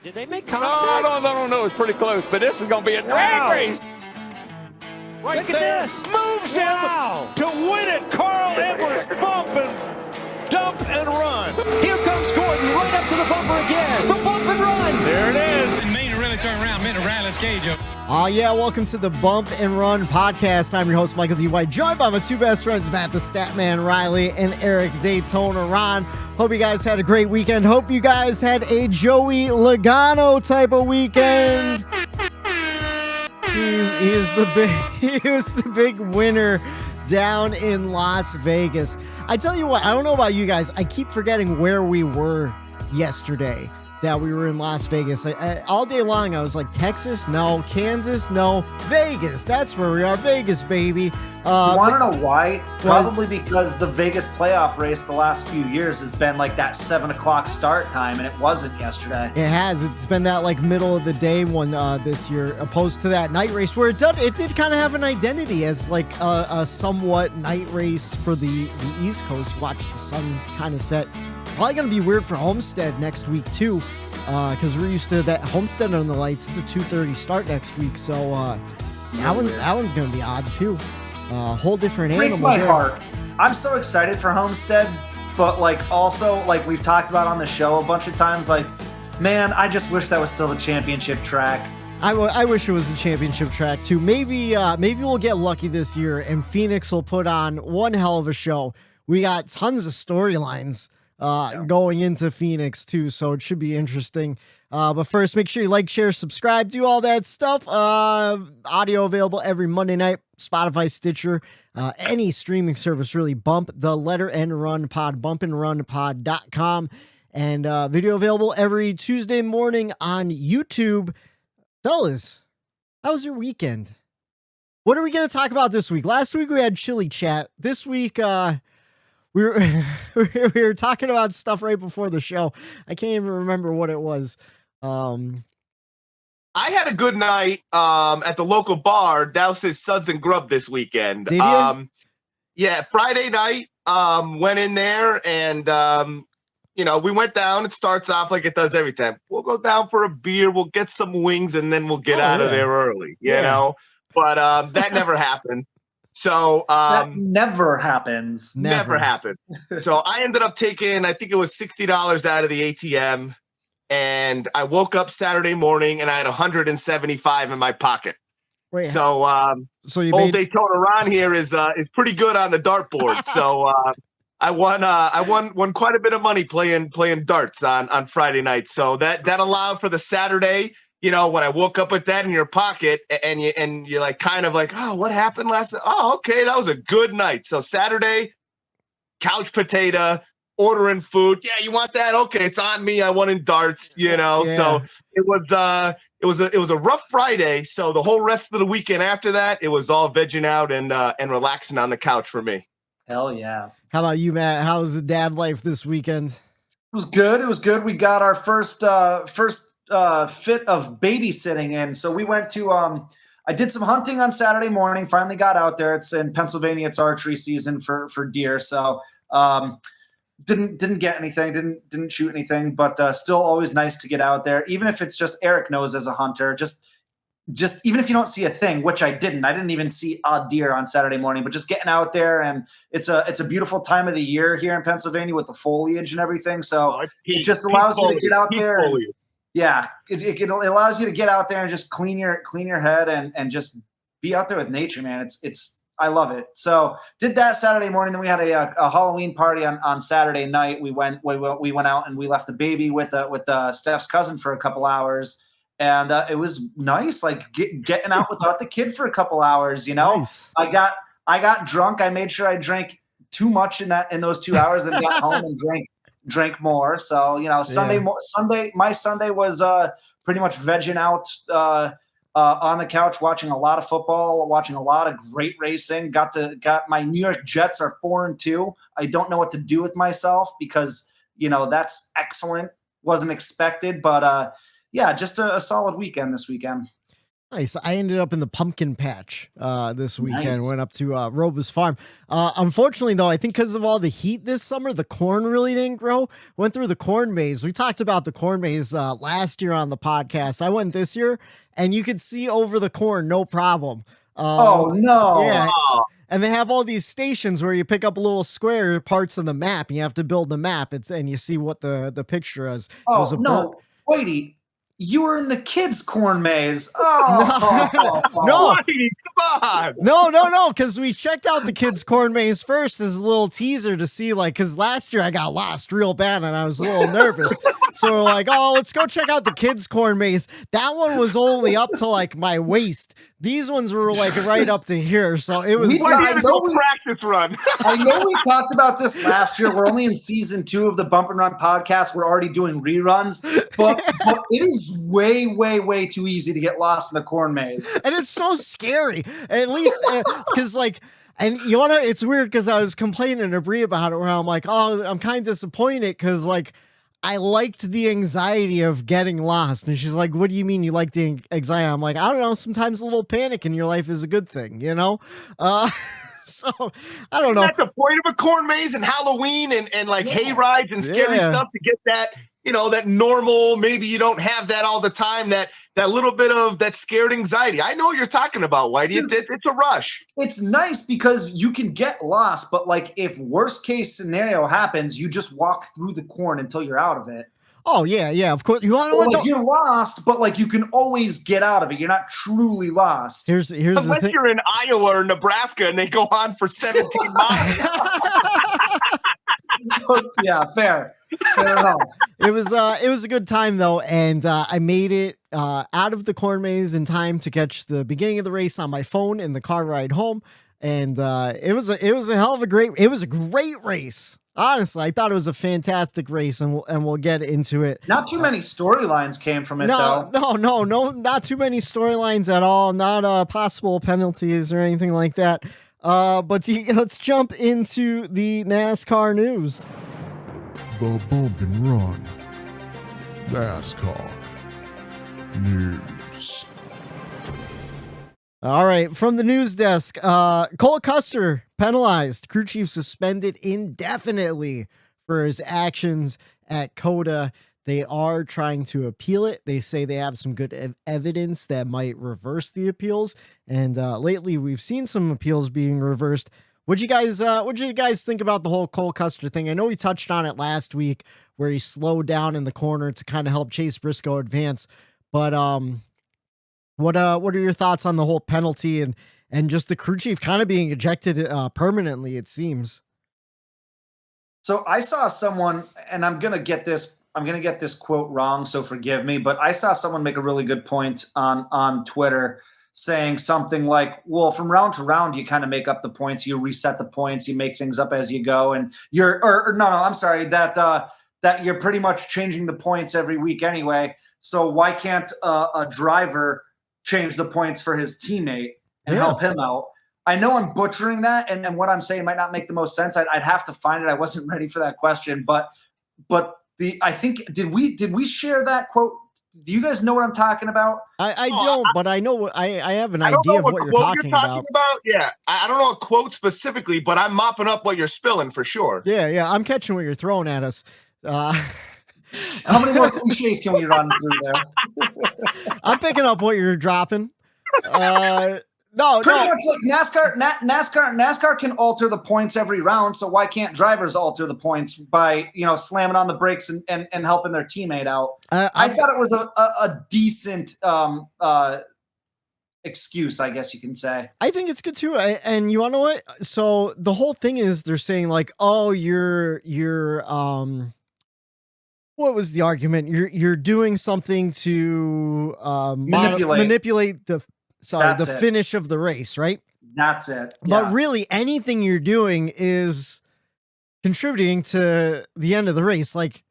Did they make No, contact? no. It's pretty close, but this is going to be a drag race. Right Look at there, this. moves Wow. him to win it. Carl Edwards bump and dump and run. Here comes Gordon right up to the bumper again. The bump and run. There it is. Maine to really turn around, Maine to Riley's cage up. Oh, yeah, welcome to the Bump and Run podcast. I'm your host, Michael D. White, joined by my two best friends, Matt the Statman Reilly and Eric Daytona Ron. Hope you guys had a great weekend. Hope you guys had a Joey Logano type of weekend. He was the big winner down in Las Vegas. I tell you what, I don't know about you guys. I keep forgetting where we were yesterday. That we were in Las Vegas. All day long, I was like, Texas? No. Kansas? No. Vegas. That's where we are. Vegas, baby. You want to know why? Probably because the Vegas playoff race the last few years has been like that 7 o'clock start time, and it wasn't yesterday. It has. It's been that like middle of the day one this year, opposed to that night race where it did kind of have an identity as like a somewhat night race for the East Coast. Watch the sun kind of set. Probably going to be weird for Homestead next week, too, because we're used to that Homestead on the lights. It's a 2:30 start next week, so that one's going to be odd, too. Whole different animal. Breaks my heart. I'm so excited for Homestead, but like also, like we've talked about on the show a bunch of times, like, man, I just wish that was still the championship track. I wish it was a championship track, too. Maybe we'll get lucky this year, and Phoenix will put on one hell of a show. We got tons of storylines going into Phoenix too, so it should be interesting. But first, make sure you like, share, subscribe, do all that stuff. Audio available every Monday night, Spotify, Stitcher, any streaming service really. Bump the letter and run pod, bumpandrunpod.com, and video available every Tuesday morning on YouTube. Fellas, how was your weekend? What are we going to talk about this week? Last week we had chili chat. This week, we were talking about stuff right before the show. I can't even remember what it was. I had a good night at the local bar, Douse's Suds and Grub this weekend. Did you? Yeah, Friday night, went in there and, we went down. It starts off like it does every time. We'll go down for a beer, we'll get some wings, and then we'll get out of there early, you know? But that never happened. So that never happens. Never happened. So I ended up taking, I think it was $60 out of the ATM, and I woke up Saturday morning and I had $175 in my pocket. Wait, so old Daytona Ron here is pretty good on the dartboard. So I won quite a bit of money playing darts on Friday night. So that allowed for the Saturday. You know, when I woke up with that in your pocket and you're like, kind of like, oh, what happened last night? Oh, okay. That was a good night. So Saturday, couch potato, ordering food. Yeah. You want that? Okay. It's on me. I won in darts, so it was a rough Friday. So the whole rest of the weekend after that, it was all vegging out and relaxing on the couch for me. Hell yeah. How about you, Matt? How was the dad life this weekend? It was good. We got our first fit of babysitting in. So we went to I did some hunting on Saturday morning, finally got out there. It's in Pennsylvania, it's archery season for deer. So didn't get anything, didn't shoot anything, but still always nice to get out there, even if it's just Eric knows as a hunter, just even if you don't see a thing, which I didn't even see a deer on Saturday morning, but just getting out there, and it's a beautiful time of the year here in Pennsylvania with the foliage and everything. So it just allows you to get out there. Yeah, it allows you to get out there and just clean your head and just be out there with nature, man. I love it. So did that Saturday morning. Then we had a Halloween party on Saturday night. We went out and we left the baby with Steph's cousin for a couple hours, and it was nice, like getting out without the kid for a couple hours. Nice. I got drunk. I made sure I drank too much in those 2 hours, then got home and drank more. So, my Sunday was pretty much vegging out on the couch, watching a lot of football, watching a lot of great racing. Got my New York Jets are 4-2. I don't know what to do with myself because, that's excellent. Wasn't expected, but just a solid weekend this weekend. Nice. I ended up in the pumpkin patch this weekend. Nice. Went up to Roba's farm. Unfortunately, though, I think because of all the heat this summer, the corn really didn't grow. Went through the corn maze. We talked about the corn maze last year on the podcast. I went this year, and you could see over the corn, no problem. Oh, no. Yeah. And they have all these stations where you pick up little square parts of the map. And you have to build the map, and you see what the picture is. Oh, no. Wait, you were in the kids' corn maze. Oh, no. Whitey, come on. No, because we checked out the kids' corn maze first as a little teaser to see, like, because last year I got lost real bad and I was a little nervous. So we're like, oh, let's go check out the kids' corn maze. That one was only up to like my waist. These ones were like right up to here. So it was practice run. I know we talked about this last year. We're only in season 2 of the Bump and Run podcast. We're already doing reruns, but it is way, way, way too easy to get lost in the corn maze. And it's so scary. At least because and you want to, it's weird because I was complaining to Brie about it where I'm like, oh, I'm kind of disappointed because like, I liked the anxiety of getting lost. And she's like, what do you mean you like the anxiety? I'm like, I don't know. Sometimes a little panic in your life is a good thing, you know? So I don't know. That's the point of a corn maze and Halloween and like hay rides and scary stuff to get that, that normal, maybe you don't have that all the time, that little bit of that scared anxiety. I know what you're talking about, Whitey. It's a rush. It's nice because you can get lost, but like if worst case scenario happens, you just walk through the corn until you're out of it. Oh yeah, of course. You want to like you're lost, but like you can always get out of it. You're not truly lost. Here's unless the thing. You're in Iowa or Nebraska and they go on for 17 miles. Yeah, fair enough. It was a good time though, and I made it out of the corn maze in time to catch the beginning of the race on my phone in the car ride home, and it was a great race. Honestly, I thought it was a fantastic race, and we'll get into it. Not too many storylines came from it, though. No, not too many storylines at all. Not possible penalties or anything like that. But let's jump into the NASCAR news. The Bump and Run NASCAR news. All right, from the news desk, Cole Custer penalized, crew chief suspended indefinitely for his actions at COTA. They are trying to appeal it. They say they have some good evidence that might reverse the appeals. And lately, we've seen some appeals being reversed. What'd you guys think about the whole Cole Custer thing? I know we touched on it last week, where he slowed down in the corner to kind of help Chase Briscoe advance. But what are your thoughts on the whole penalty and just the crew chief kind of being ejected permanently? It seems. So I saw someone, and I'm gonna get this quote wrong, so forgive me, but I saw someone make a really good point on Twitter, saying something like, well, from round to round, you kind of make up the points, you reset the points, you make things up as you go, and that you're pretty much changing the points every week anyway. So why can't a driver change the points for his teammate and help him out? I know I'm butchering that, and what I'm saying might not make the most sense. I'd have to find it. I wasn't ready for that question, but I think did we share that quote? Do you guys know what I'm talking about? I don't, but I know I have an idea of what you're talking about. Yeah, I don't know a quote specifically, but I'm mopping up what you're spilling for sure. Yeah, I'm catching what you're throwing at us. How many more cliches can we run through there? I'm picking up what you're dropping. Pretty much like NASCAR can alter the points every round. So why can't drivers alter the points by, slamming on the brakes and helping their teammate out? I thought it was a decent excuse, I guess you can say. I think it's good too. And you want to know what? So the whole thing is they're saying like, oh, you're what was the argument? You're doing something to manipulate the finish of the race, right? That's it. But really, anything you're doing is contributing to the end of the race. Like,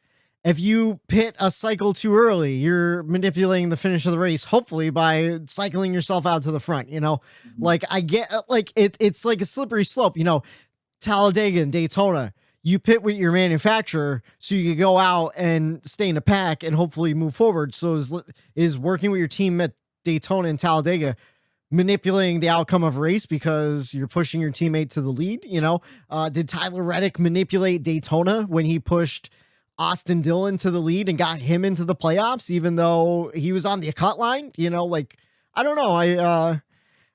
if you pit a cycle too early, you're manipulating the finish of the race, hopefully by cycling yourself out to the front, Like, I get, like, it's like a slippery slope, Talladega and Daytona. You pit with your manufacturer so you can go out and stay in a pack and hopefully move forward. So is working with your team Daytona and Talladega, manipulating the outcome of a race because you're pushing your teammate to the lead. Did Tyler Reddick manipulate Daytona when he pushed Austin Dillon to the lead and got him into the playoffs, even though he was on the cut line? I don't know. I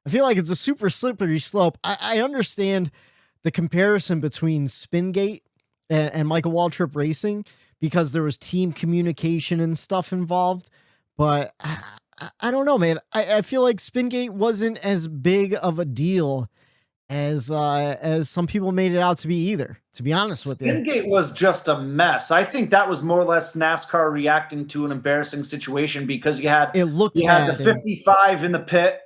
feel like it's a super slippery slope. I understand the comparison between Spingate and Michael Waltrip Racing because there was team communication and stuff involved, but I don't know, man. I feel like Spingate wasn't as big of a deal as some people made it out to be either, to be honest with you. Spingate was just a mess. I think that was more or less NASCAR reacting to an embarrassing situation because you had the 55 in the pit,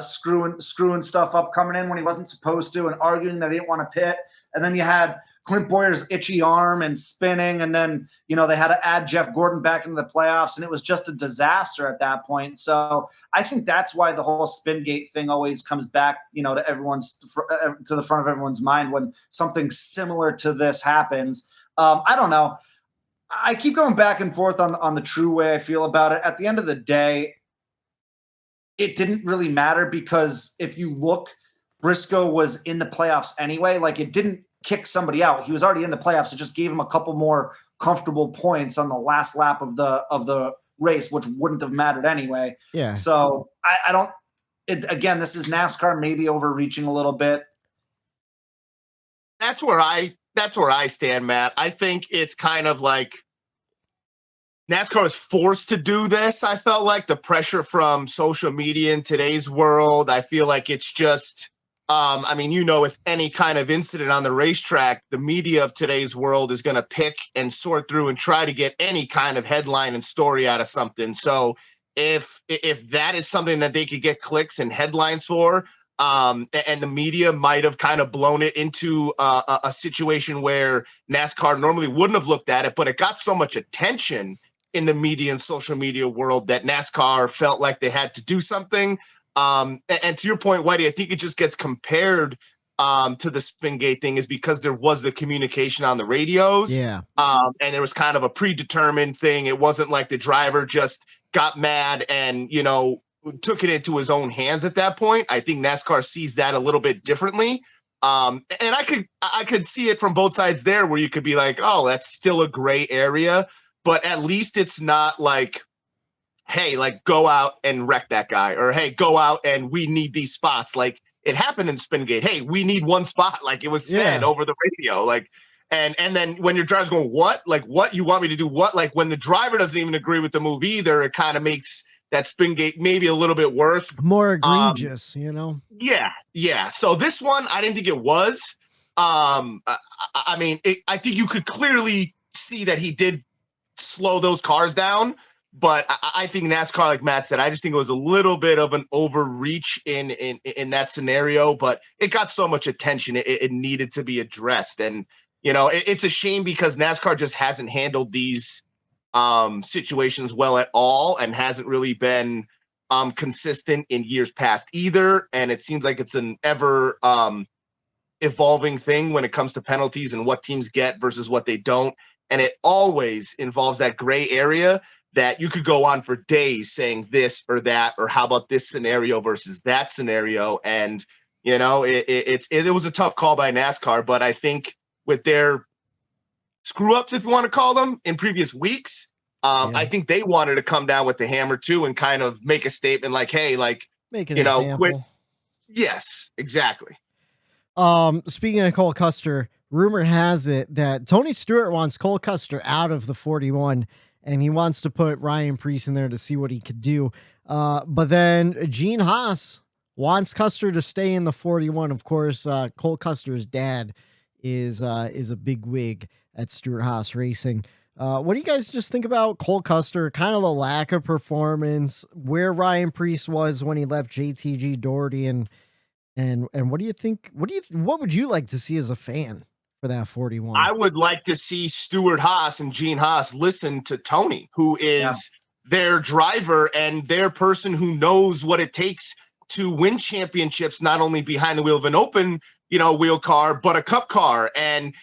screwing stuff up, coming in when he wasn't supposed to and arguing that he didn't want to pit. And then you had Clint Boyer's itchy arm and spinning. And then, they had to add Jeff Gordon back into the playoffs, and it was just a disaster at that point. So I think that's why the whole Spingate thing always comes back, to the front of everyone's mind when something similar to this happens. I don't know. I keep going back and forth on the true way I feel about it. At the end of the day, it didn't really matter because if you look, Briscoe was in the playoffs anyway. Like, it didn't kick somebody out. He was already in the playoffs. It just gave him a couple more comfortable points on the last lap of the race, which wouldn't have mattered anyway. Yeah. So I don't. Again, this is NASCAR maybe overreaching a little bit. That's where I stand, Matt. I think it's kind of like NASCAR was forced to do this. I felt like the pressure from social media in today's world. I feel like it's just. With any kind of incident on the racetrack, the media of today's world is going to pick and sort through and try to get any kind of headline and story out of something. So if that is something that they could get clicks and headlines for, and the media might have kind of blown it into a situation where NASCAR normally wouldn't have looked at it, but it got so much attention in the media and social media world that NASCAR felt like they had to do something. And to your point, Whitey, I think it just gets compared to the Spingate thing is because there was the communication on the radios. Yeah. And there was kind of a predetermined thing. It wasn't like the driver just got mad and, took it into his own hands at that point. I think NASCAR sees that a little bit differently. And I could see it from both sides there where you could be like, oh, that's still a gray area, but at least it's not like, hey, like, go out and wreck that guy, or hey, go out and we need these spots. Like it happened in Spingate. Hey, we need one spot. Like it was said over the radio. Like, and then when your driver's going, what? Like, what you want me to do? What? Like when the driver doesn't even agree with the move either, it kind of makes that Spingate maybe a little bit worse. More egregious, Yeah. So this one, I didn't think it was. I think you could clearly see that he did slow those cars down. But I think NASCAR, like Matt said, I just think it was a little bit of an overreach in that scenario. But it got so much attention, it needed to be addressed. And, it's a shame because NASCAR just hasn't handled these situations well at all and hasn't really been consistent in years past either. And it seems like it's an ever evolving thing when it comes to penalties and what teams get versus what they don't. And it always involves that gray area that you could go on for days saying this or that, or how about this scenario versus that scenario. And, it was a tough call by NASCAR, but I think with their screw ups, if you want to call them, in previous weeks, I think they wanted to come down with the hammer too and kind of make a statement like, hey, like, make an example. Yes, exactly. Speaking of Cole Custer, rumor has it that Tony Stewart wants Cole Custer out of the 41. And he wants to put Ryan Preece in there to see what he could do. But then Gene Haas wants Custer to stay in the 41. Of course, Cole Custer's dad is a big wig at Stewart Haas Racing. What do you guys just think about Cole Custer? Kind of the lack of performance, where Ryan Preece was when he left JTG Doherty, and what do you think? What would you like to see as a fan for that 41? I would like to see Stewart Haas and Gene Haas listen to Tony, who is their driver and their person who knows what it takes to win championships, not only behind the wheel of an open, wheel car, but a cup car. And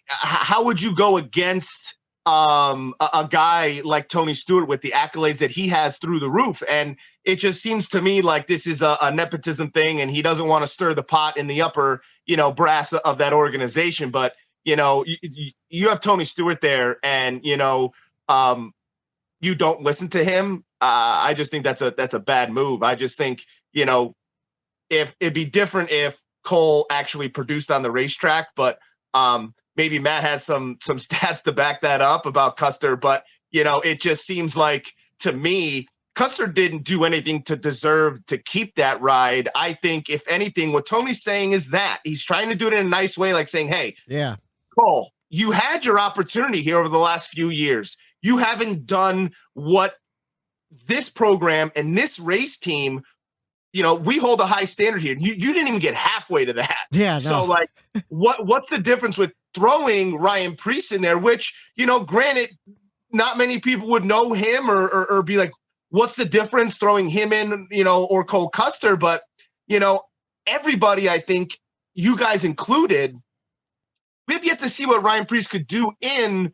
how would you go against a guy like Tony Stewart with the accolades that he has through the roof. And it just seems to me like this is a nepotism thing, and he doesn't want to stir the pot in the upper, brass of that organization. But, you have Tony Stewart there, and, you don't listen to him. I just think that's a bad move. I just think, if it'd be different if Cole actually produced on the racetrack, but maybe Matt has some stats to back that up about Custer, but it just seems like to me, Custer didn't do anything to deserve to keep that ride. I think if anything, what Tony's saying is that he's trying to do it in a nice way, like saying, hey, yeah, Cole, you had your opportunity here over the last few years. You haven't done what this program and this race team, we hold a high standard here. You didn't even get halfway to that. Yeah. No. So like, what's the difference with throwing Ryan Preece in there, which, granted, not many people would know him or be like, what's the difference throwing him in, or Cole Custer? But, everybody, I think, you guys included, we have yet to see what Ryan Preece could do in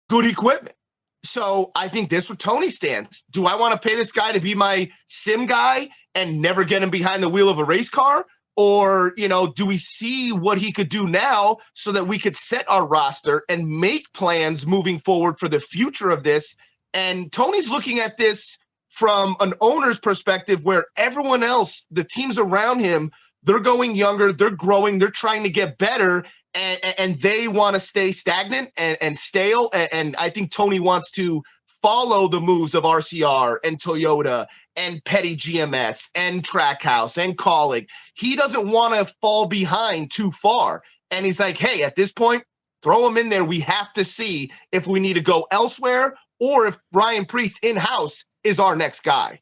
good equipment. So I think this where Tony stands. Do I want to pay this guy to be my sim guy and never get him behind the wheel of a race car? Or, do we see what he could do now so that we could set our roster and make plans moving forward for the future of this? And Tony's looking at this from an owner's perspective where everyone else, the teams around him, they're going younger, they're growing, they're trying to get better, and they want to stay stagnant and stale. And I think Tony wants to follow the moves of RCR and Toyota and Petty GMS and Trackhouse and Colleague. He doesn't want to fall behind too far. And he's like, hey, at this point, throw him in there. We have to see if we need to go elsewhere or if Ryan Preece in-house is our next guy.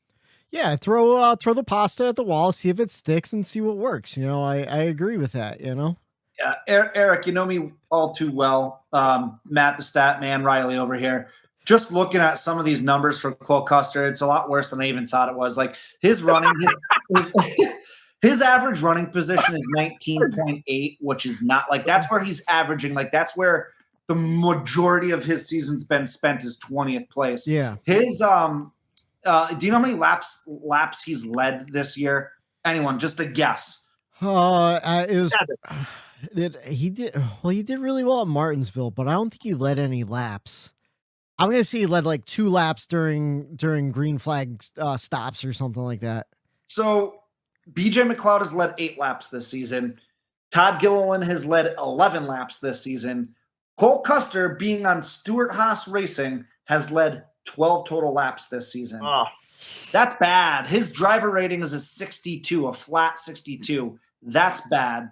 Yeah, throw the pasta at the wall, see if it sticks and see what works. I agree with that, Yeah, Eric, you know me all too well. Matt, the stat man, Reilly over here. Just looking at some of these numbers for Cole Custer, it's a lot worse than I even thought it was. Like his running, his average running position is 19.8, which is not like that's where he's averaging. Like that's where the majority of his season's been spent is 20th place. Yeah. His do you know how many laps he's led this year? Anyone? Just a guess. It was. He did really well at Martinsville, but I don't think he led any laps. I'm gonna say he led like 2 laps during green flag stops or something like that. So BJ McLeod has led 8 laps this season. Todd Gilliland has led 11 laps this season. Cole Custer, being on Stewart-Haas Racing, has led 12 total laps this season. Oh. That's bad. His driver rating is a 62, a flat 62. That's bad.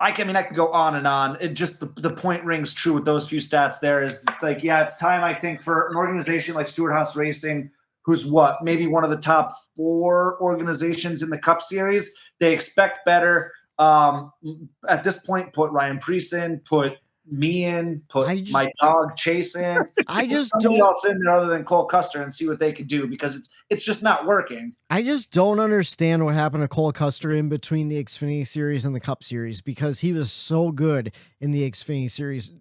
I can go on and on. It just the point rings true with those few stats there. Is like, yeah, it's time, I think, for an organization like Stewart-Haas Racing, who's maybe one of the top 4 organizations in the Cup Series. They expect better. At this point, put Ryan Preece in, put me in, put my dog Chase in. I just don't else in there other than Cole Custer and see what they could do because it's just not working. I just don't understand what happened to Cole Custer in between the Xfinity Series and the Cup Series because he was so good in the Xfinity Series.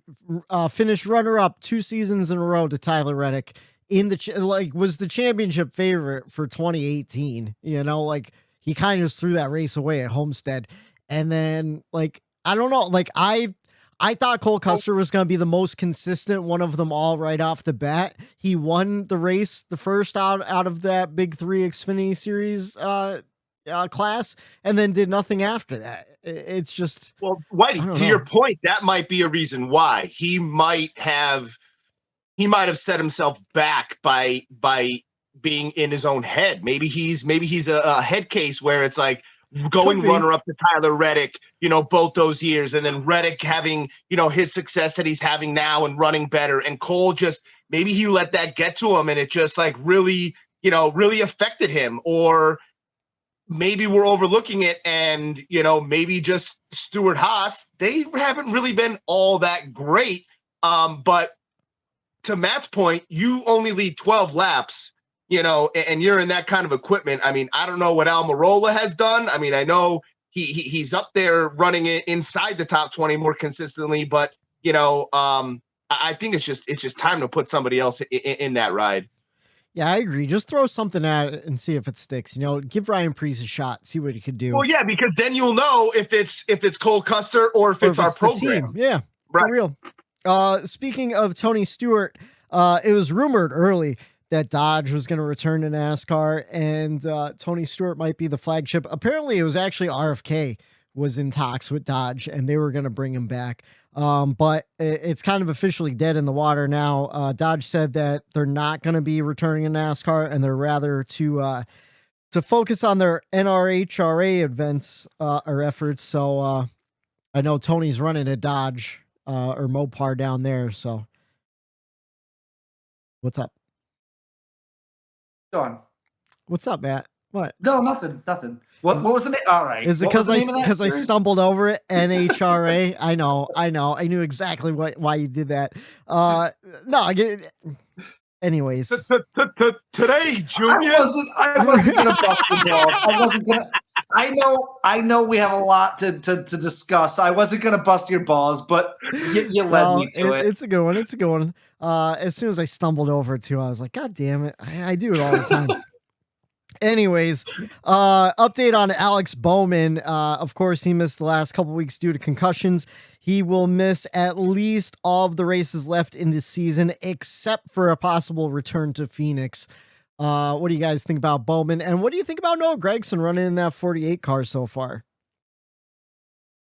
Finished runner-up 2 seasons in a row to Tyler Reddick in the was the championship favorite for 2018. He kind of just threw that race away at Homestead, and then I don't know, I thought Cole Custer was going to be the most consistent one of them all right off the bat. He won the race, the first out of that big 3 Xfinity Series class, and then did nothing after that. It's just... Well, Whitey, to your point, that might be a reason why. He might have set himself back by being in his own head. Maybe he's a head case where it's like, going runner up to Tyler Reddick, both those years, and then Reddick having, his success that he's having now and running better. And Cole just, maybe he let that get to him and it just really affected him. Or maybe we're overlooking it and, maybe just Stewart-Haas, they haven't really been all that great. But to Matt's point, you only lead 12 laps. And you're in that kind of equipment. I mean, I don't know what Almirola has done. I mean, I know he's up there running it inside the top 20 more consistently, but I think it's just time to put somebody else in that ride. Yeah, I agree. Just throw something at it and see if it sticks. Give Ryan Preece a shot, see what he could do. Well, yeah, because then you'll know if it's Cole Custer or if it's our program. Team. Yeah, right. For real. Speaking of Tony Stewart, it was rumored early that Dodge was going to return to NASCAR, and Tony Stewart might be the flagship. Apparently, it was actually RFK was in talks with Dodge, and they were going to bring him back. But it's kind of officially dead in the water now. Dodge said that they're not going to be returning to NASCAR, and they're rather to focus on their NRHRA events or efforts. So I know Tony's running a Dodge or Mopar down there. So what's up? Go on. What's up, Matt? What? No, nothing. What was the name? All right. Is it because I stumbled over it? NHRA. I know. I knew exactly why you did that. No. Anyways, today, Junior. I wasn't gonna bust the balls. I wasn't gonna. I know. We have a lot to discuss. I wasn't gonna bust your balls, but you led me to it. It's a good one. It's a good one. As soon as I stumbled over it too, I was like, God damn it! I do it all the time. Anyways, update on Alex Bowman. Of course, he missed the last couple weeks due to concussions. He will miss at least all of the races left in this season, except for a possible return to Phoenix. What do you guys think about Bowman? And what do you think about Noah Gragson running in that 48 car so far?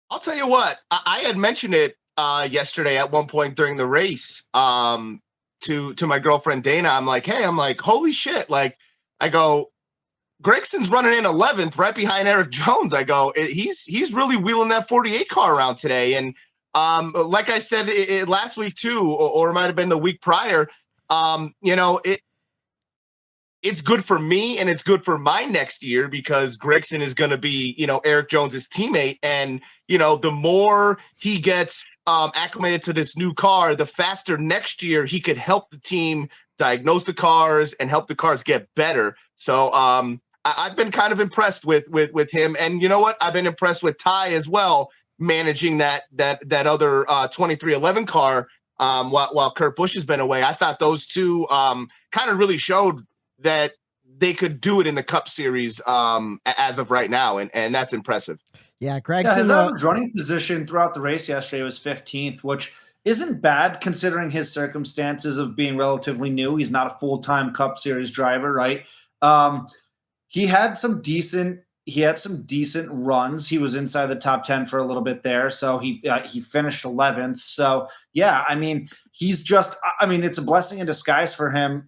I'll tell you what, I had mentioned it yesterday at one point during the race to my girlfriend Dana. I'm like, holy shit. Like, I go, Gregson's running in 11th right behind Eric Jones. I go, he's really wheeling that 48 car around today. And like I said last week too, or it might have been the week prior, it's good for me and it's good for my next year because Gragson is going to be, Eric Jones's teammate. And, the more he gets acclimated to this new car, the faster next year he could help the team diagnose the cars and help the cars get better. So I've been kind of impressed with him. And you know what? I've been impressed with Ty as well, managing that other 2311 car while Kurt Busch has been away. I thought those two kind of really showed that they could do it in the Cup Series as of right now, and that's impressive. Yeah, Gragson. His running position throughout the race yesterday was 15th, which isn't bad considering his circumstances of being relatively new. He's not a full-time Cup Series driver, right? He had some decent runs. He was inside the top 10 for a little bit there. So he finished 11th. So yeah, it's a blessing in disguise for him.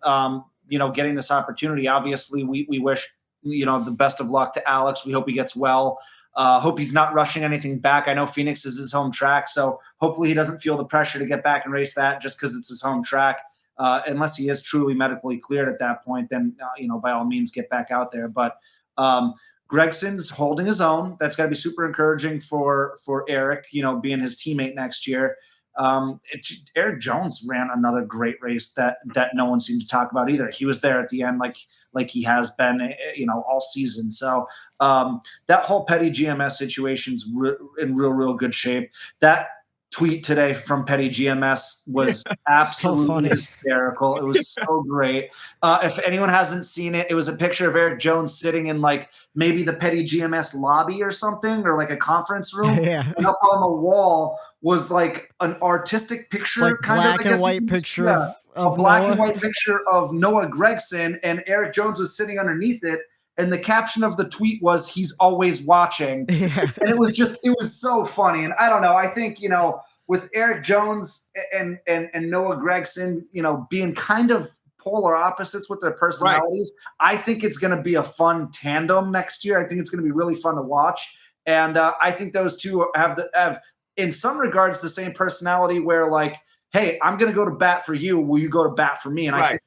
Getting this opportunity. Obviously we wish, the best of luck to Alex. We hope he gets well. Hope he's not rushing anything back. I know Phoenix is his home track. So hopefully he doesn't feel the pressure to get back and race that just because it's his home track. Unless he is truly medically cleared at that point, then, by all means get back out there. But Gregson's holding his own. That's got to be super encouraging for Eric, being his teammate next year. Eric Jones ran another great race that no one seemed to talk about either. He was there at the end like he has been, all season. So that whole Petty GMS situation's in real good shape. That tweet today from Petty GMS was absolutely hysterical. It was so great. If anyone hasn't seen it, it was a picture of Eric Jones sitting in maybe the Petty GMS lobby or something, or a conference room. Yeah. And up on the wall was an artistic picture, black and white picture of a black Noah. And white picture of Noah Gragson, and Eric Jones was sitting underneath it. And the caption of the tweet was, "He's always watching." Yeah. And it was so funny. And I don't know, I think, with Eric Jones and Noah Gragson, being kind of polar opposites with their personalities, right. I think it's going to be a fun tandem next year. I think it's going to be really fun to watch. And I think those two have in some regards the same personality where hey, I'm going to go to bat for you. Will you go to bat for me? And right.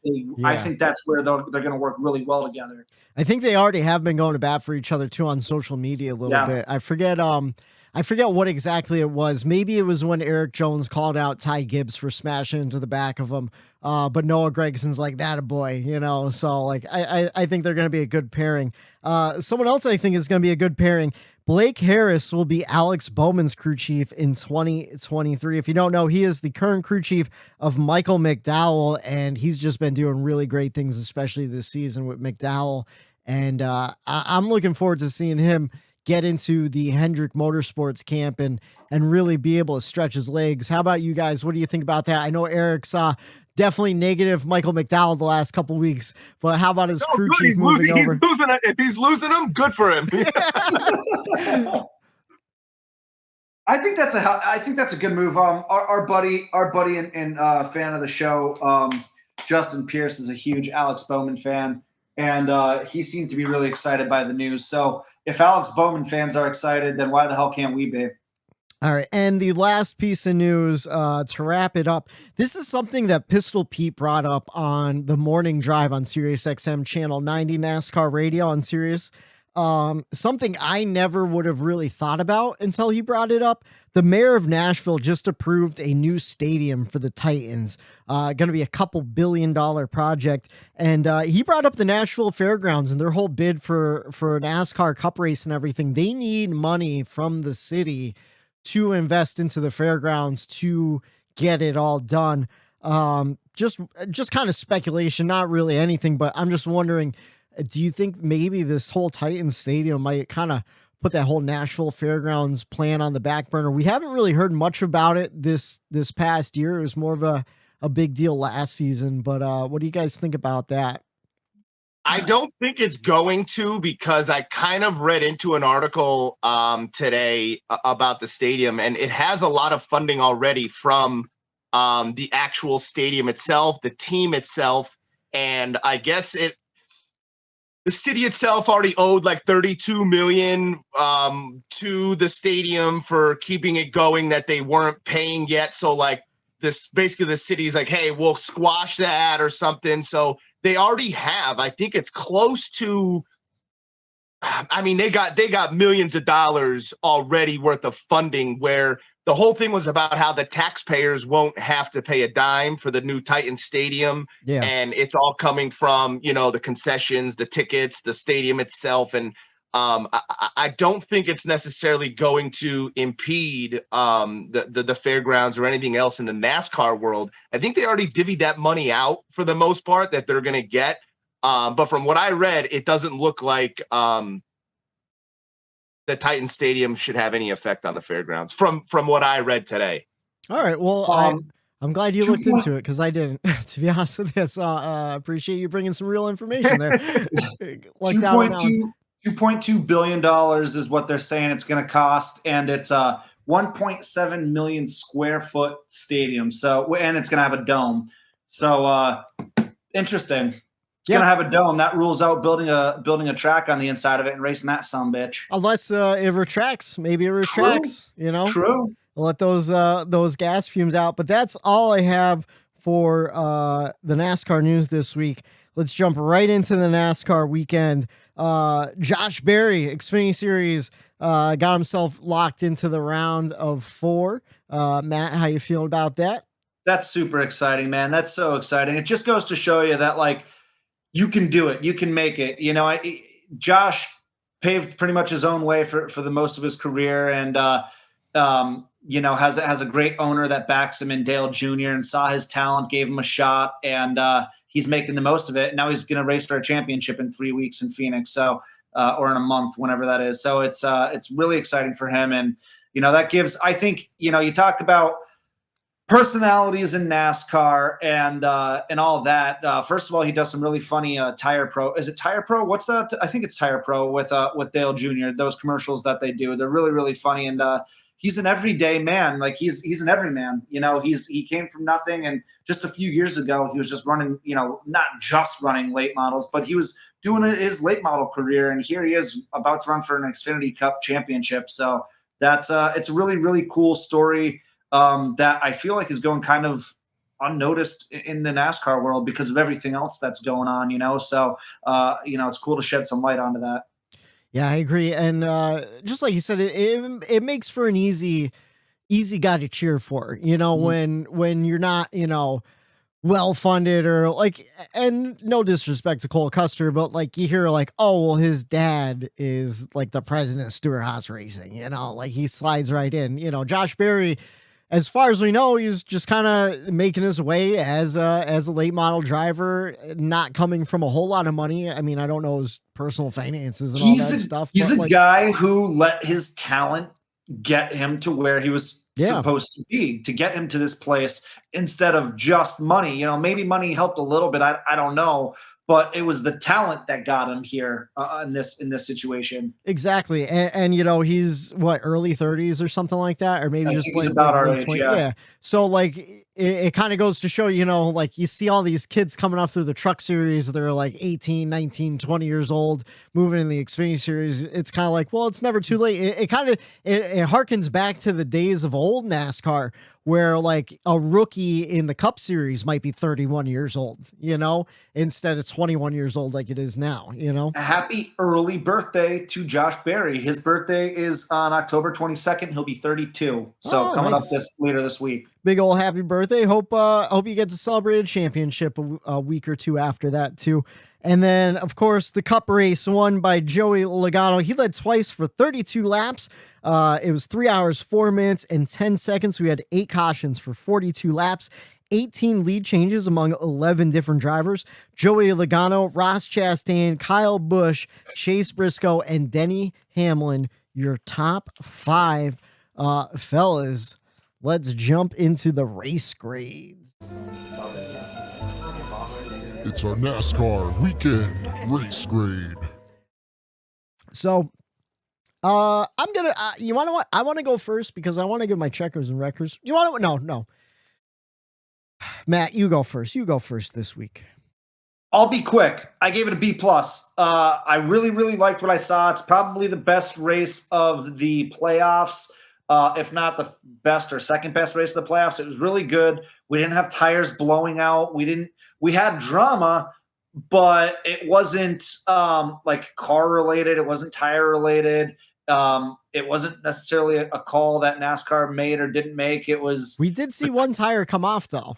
I think that's where they're going to work really well together. I think they already have been going to bat for each other too on social media a little bit. I forget what exactly it was. Maybe it was when Eric Jones called out Ty Gibbs for smashing into the back of him. But Noah Gregson's like, that a boy, So I think they're going to be a good pairing. Someone else I think is going to be a good pairing, Blake Harris will be Alex Bowman's crew chief in 2023. If you don't know, he is the current crew chief of Michael McDowell, and he's just been doing really great things, especially this season with McDowell. And I'm looking forward to seeing him get into the Hendrick Motorsports camp and really be able to stretch his legs. How about you guys? What do you think about that? I know Eric's definitely negative Michael McDowell the last couple weeks, but how about his crew chief moving over? If he's losing them, good for him. I think that's a good move. Our buddy and fan of the show, Justin Pierce, is a huge Alex Bowman fan, and he seemed to be really excited by the news. So if Alex Bowman fans are excited, then why the hell can't we be? All right, and the last piece of news to wrap it up. This is something that Pistol Pete brought up on the morning drive on Sirius XM channel 90 NASCAR radio on Sirius. Something I never would have really thought about until he brought it up. The mayor of Nashville just approved a new stadium for the Titans. Going to be a couple $2 billion project. And he brought up the Nashville Fairgrounds and their whole bid for a NASCAR Cup race and everything. They need money from the city to invest into the fairgrounds to get it all done. Just kind of speculation, not really anything, but I'm just wondering, do you think maybe this whole Titans stadium might kind of put that whole Nashville Fairgrounds plan on the back burner? We haven't really heard much about it this past year. It was more of a big deal last season, but what do you guys think about that? I don't think it's going to, because I kind of read into an article today about the stadium, and it has a lot of funding already from the actual stadium itself, the team itself, and I guess the city itself already owed like $32 million to the stadium for keeping it going that they weren't paying yet. So like this, basically the city's like, hey, we'll squash that or something. So they already have, I think it's close to, I mean, they got millions of dollars already worth of funding, where the whole thing was about how the taxpayers won't have to pay a dime for the new Titan Stadium. Yeah. And it's all coming from, the concessions, the tickets, the stadium itself. And I don't think it's necessarily going to impede the fairgrounds or anything else in the NASCAR world. I think they already divvied that money out for the most part that they're going to get. But from what I read, it doesn't look like the Titan Stadium should have any effect on the fairgrounds from what I read today. All right. Well, I'm glad you looked into it, because I didn't, to be honest with you. So appreciate you bringing some real information there. Like $2.2 billion is what they're saying it's going to cost, and it's a 1.7 million square foot stadium. So, and it's going to have a dome. So, interesting. It's going to have a dome. That rules out building a track on the inside of it and racing that sumbitch. Unless it retracts. Maybe it retracts. True. We'll let those gas fumes out. But that's all I have for the NASCAR news this week. Let's jump right into the NASCAR weekend. Josh Berry, Xfinity Series, got himself locked into the round of 4. Matt, how you feel about that? That's super exciting, man. That's so exciting. It just goes to show you that, like, you can do it. You can make it. Josh paved pretty much his own way for the most of his career, and has a great owner that backs him in Dale Jr. and saw his talent, gave him a shot, and he's making the most of it. Now he's going to race for a championship in 3 weeks in Phoenix, so or in a month, whenever that is. So it's really exciting for him, and that gives. I think you talk about personalities in NASCAR and all of that. First of all, he does some really funny Tire Pro. Is it Tire Pro? What's that? I think it's Tire Pro with Dale Jr. Those commercials that they do, they're really, really funny. And he's an everyday man. Like he's an everyman. He came from nothing, and just a few years ago he was just running. Not just running late models, but he was doing his late model career, and here he is about to run for an Xfinity Cup championship. So that's it's a really, really cool story. That I feel like is going kind of unnoticed in the NASCAR world because of everything else that's going on, So, it's cool to shed some light onto that. Yeah, I agree. And just like you said, it makes for an easy guy to cheer for, when you're not, well-funded or like, and no disrespect to Cole Custer, but like you hear like, oh, well, his dad is like the president of Stewart-Haas Racing, like he slides right in. Josh Berry, as far as we know, he's just kind of making his way as a late model driver, not coming from a whole lot of money. I mean, I don't know his personal finances and all that stuff. He's a guy who let his talent get him to where he was supposed to be, to get him to this place instead of just money. Maybe money helped a little bit. I don't know, but it was the talent that got him here in this situation. Exactly. And he's early 30s or something like that, or maybe just like about our age, 20. Yeah. So like it kind of goes to show, like you see all these kids coming up through the truck series. They're like 18, 19, 20 years old, moving in the Xfinity series. It's kind of like, well, it's never too late. It harkens back to the days of old NASCAR, where like a rookie in the Cup Series might be 31 years old, instead of 21 years old like it is now, Happy early birthday to Josh Berry. His birthday is on October 22nd. He'll be 32. So coming up later this week. Big old happy birthday. Hope you get to celebrate a championship a week or two after that too. And then, of course, the Cup race won by Joey Logano. He led twice for 32 laps. It was 3 hours, 4 minutes, and 10 seconds. We had 8 cautions for 42 laps, 18 lead changes among 11 different drivers. Joey Logano, Ross Chastain, Kyle Busch, Chase Briscoe, and Denny Hamlin, your top 5. Fellas, let's jump into the race grades. It's our NASCAR weekend race grade. So, I'm gonna. You want to what? I want to go first because I want to give my checkers and records. You want to? No. Matt, you go first. You go first this week. I'll be quick. I gave it a B+. I really, really liked what I saw. It's probably the best race of the playoffs, if not the best or second best race of the playoffs. It was really good. We didn't have tires blowing out. We had drama, but it wasn't like car related. It wasn't tire related. It wasn't necessarily a call that NASCAR made or didn't make. It was. We did see one tire come off though.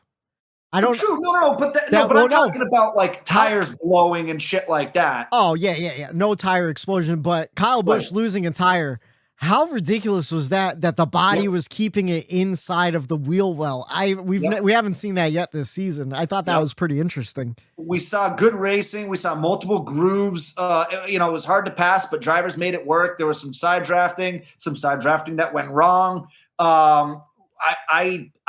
I don't. True. No. But I'm talking about like tires blowing and shit like that. Oh yeah. No tire explosion, but Kyle Busch losing a tire. How ridiculous was that the body was keeping it inside of the wheel well? We haven't seen that yet this season. I thought that was pretty interesting. We saw good racing. We saw multiple grooves. It was hard to pass, but drivers made it work. There was some side drafting that went wrong.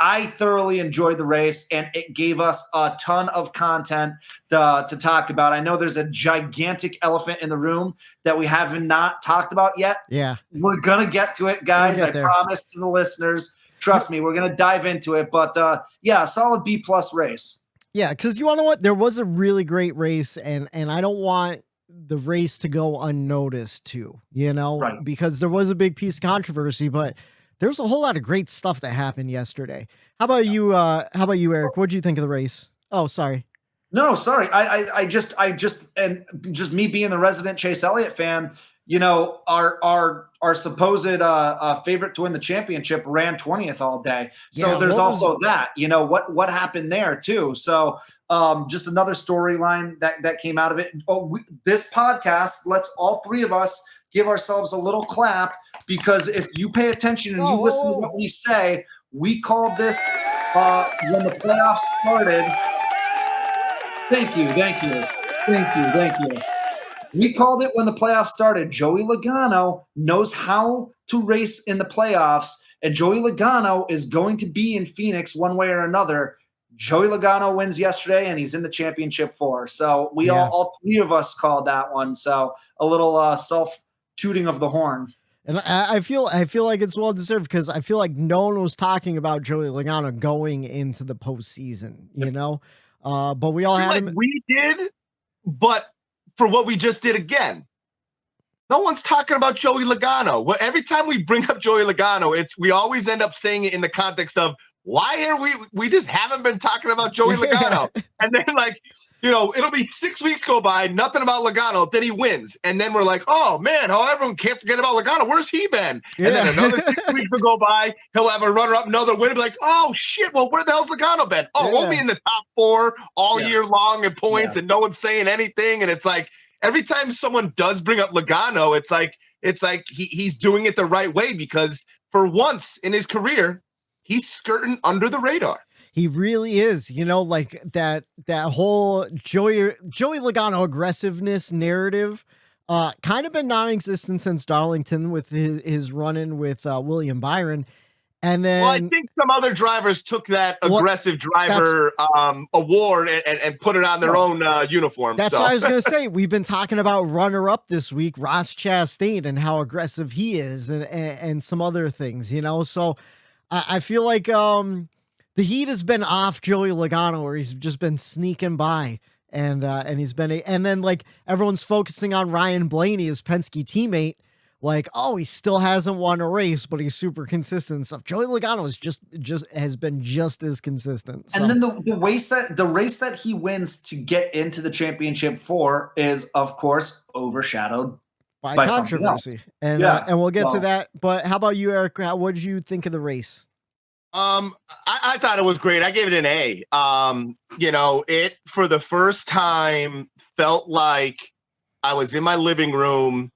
I thoroughly enjoyed the race, and it gave us a ton of content to talk about. I know there's a gigantic elephant in the room that we haven't not talked about yet. Yeah. We're going to get to it, guys. I promise to the listeners. Trust me, we're going to dive into it. But solid B+ race. Yeah, because you want to know what? There was a really great race, and I don't want the race to go unnoticed too, Right. Because there was a big piece of controversy, but there's a whole lot of great stuff that happened yesterday. How about you, Eric? What'd you think of the race? Oh, sorry. No, sorry. I just me being the resident Chase Elliott fan, our supposed favorite to win the championship ran 20th all day. So there's also that, what happened there too. So just another storyline that came out of it. This podcast lets all three of us give ourselves a little clap, because if you pay attention and you listen to what we say, we called this when the playoffs started. Thank you. We called it when the playoffs started. Joey Logano knows how to race in the playoffs, and Joey Logano is going to be in Phoenix one way or another. Joey Logano wins yesterday, and he's in the championship 4. So we all three of us called that one. So a little self-tooting of the horn. And I feel like it's well deserved, because I feel like no one was talking about Joey Logano going into the postseason, but we all had him. We did, but for what we just did again, no one's talking about Joey Logano. Well, every time we bring up Joey Logano, we always end up saying it in the context of why are we just haven't been talking about Joey Logano. And then it'll be 6 weeks go by, nothing about Logano, then he wins. And then we're like, oh man, everyone can't forget about Logano. Where's he been? Yeah. And then another 6 weeks will go by, he'll have a runner-up, another win, and be like, oh shit, well, where the hell's Logano been? Oh, only in the top 4 all year long in points, and no one's saying anything. And it's like, every time someone does bring up Logano, it's like he's doing it the right way, because for once in his career, he's skirting under the radar. He really is, like that whole Joey Logano aggressiveness narrative, kind of been non-existent since Darlington with his run-in with William Byron. And then, I think some other drivers took that aggressive driver award and put it on their own uniform. That's what I was going to say. We've been talking about runner-up this week, Ross Chastain, and how aggressive he is, and some other things, So I feel like the heat has been off Joey Logano, where he's just been sneaking by, and he's been and then like everyone's focusing on Ryan Blaney, his Penske teammate. Like, oh, he still hasn't won a race, but he's super consistent and stuff. Joey Logano is just has been just as consistent. So. And then the race that he wins to get into the championship for is, of course, overshadowed by controversy. And we'll get to that. But how about you, Eric? What did you think of the race? I thought it was great. I gave it an A. It for the first time felt like I was in my living room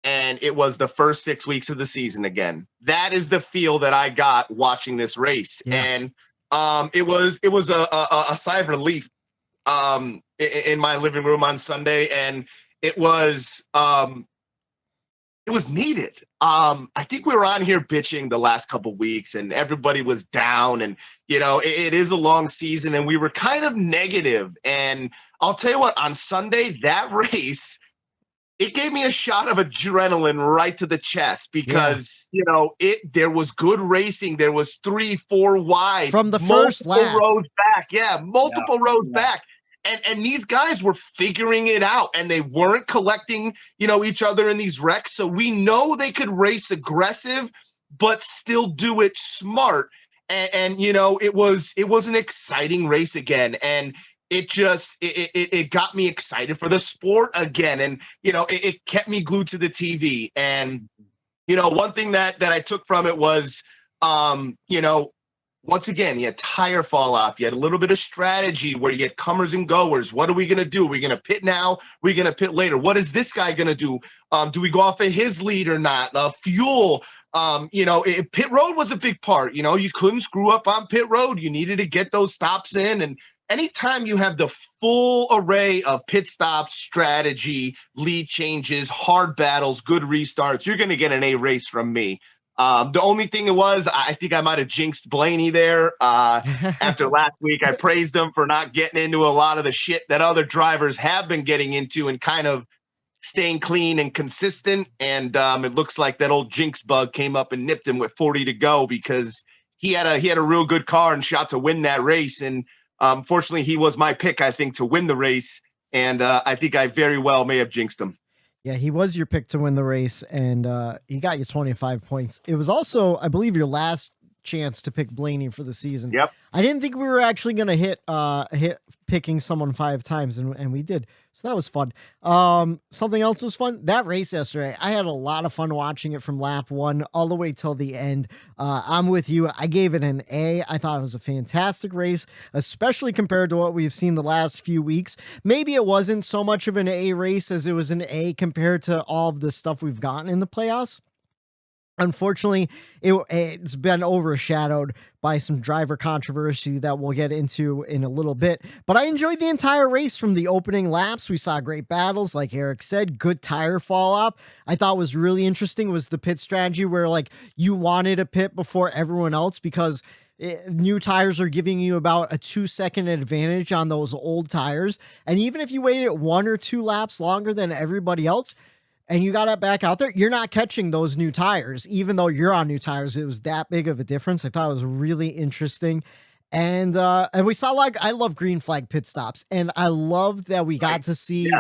and it was the first 6 weeks of the season again. That is the feel that I got watching this race. Yeah. And it was a sigh of relief in my living room on Sunday, and it was needed. I think we were on here bitching the last couple of weeks and everybody was down, and it is a long season and we were kind of negative. And I'll tell you what, on Sunday, that race, it gave me a shot of adrenaline right to the chest, because there was good racing. There was 3-4 wide from the first lap, rows back. Multiple rows back. And these guys were figuring it out, and they weren't collecting, each other in these wrecks. So we know they could race aggressive, but still do it smart. And it was an exciting race again. And it got me excited for the sport again. And, it kept me glued to the TV. And, one thing that I took from it was, once again, you had tire fall off. You had a little bit of strategy where you had comers and goers. What are we going to do? Are we going to pit now? Are we going to pit later? What is this guy going to do? Do we go off of his lead or not? Fuel. Pit road was a big part. You couldn't screw up on pit road. You needed to get those stops in. And anytime you have the full array of pit stops, strategy, lead changes, hard battles, good restarts, you're going to get an A race from me. The only thing it was, I think I might have jinxed Blaney there. After last week, I praised him for not getting into a lot of the shit that other drivers have been getting into and kind of staying clean and consistent. And it looks like that old jinx bug came up and nipped him with 40 to go, because he had a real good car and shot to win that race. And fortunately, he was my pick, I think, to win the race. And I think I very well may have jinxed him. Yeah, he was your pick to win the race, and he got you 25 points. It was also, I believe, your last chance to pick Blaney for the season. Yep. I didn't think we were actually going to hit picking someone 5 times, and we did. So that was fun. Something else was fun. That race yesterday, I had a lot of fun watching it from lap 1 all the way till the end. I'm with you. I gave it an A. I thought it was a fantastic race, especially compared to what we've seen the last few weeks. Maybe it wasn't so much of an A race as it was an A compared to all of the stuff we've gotten in the playoffs. Unfortunately, it's been overshadowed by some driver controversy that we'll get into in a little bit. But I enjoyed the entire race from the opening laps. We saw great battles, like Eric said, good tire fall off. I thought was really interesting was the pit strategy where like you wanted a pit before everyone else because new tires are giving you about a 2-second advantage on those old tires. And even if you waited 1 or 2 laps longer than everybody else, and you got it back out there, you're not catching those new tires, even though you're on new tires. It was that big of a difference. I thought it was really interesting. And we saw, like, I love green flag pit stops. And I love that we got to see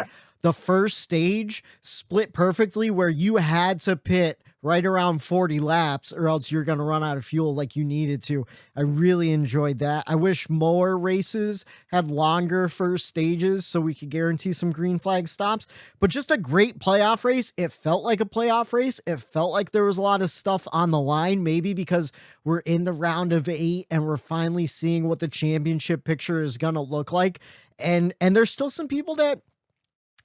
the first stage split perfectly where you had to pit right around 40 laps, or else you're going to run out of fuel like you needed to. I really enjoyed that. I wish more races had longer first stages so we could guarantee some green flag stops, but just a great playoff race. It felt like a playoff race. It felt like there was a lot of stuff on the line, maybe because we're in the round of 8 and we're finally seeing what the championship picture is going to look like. And there's still some people that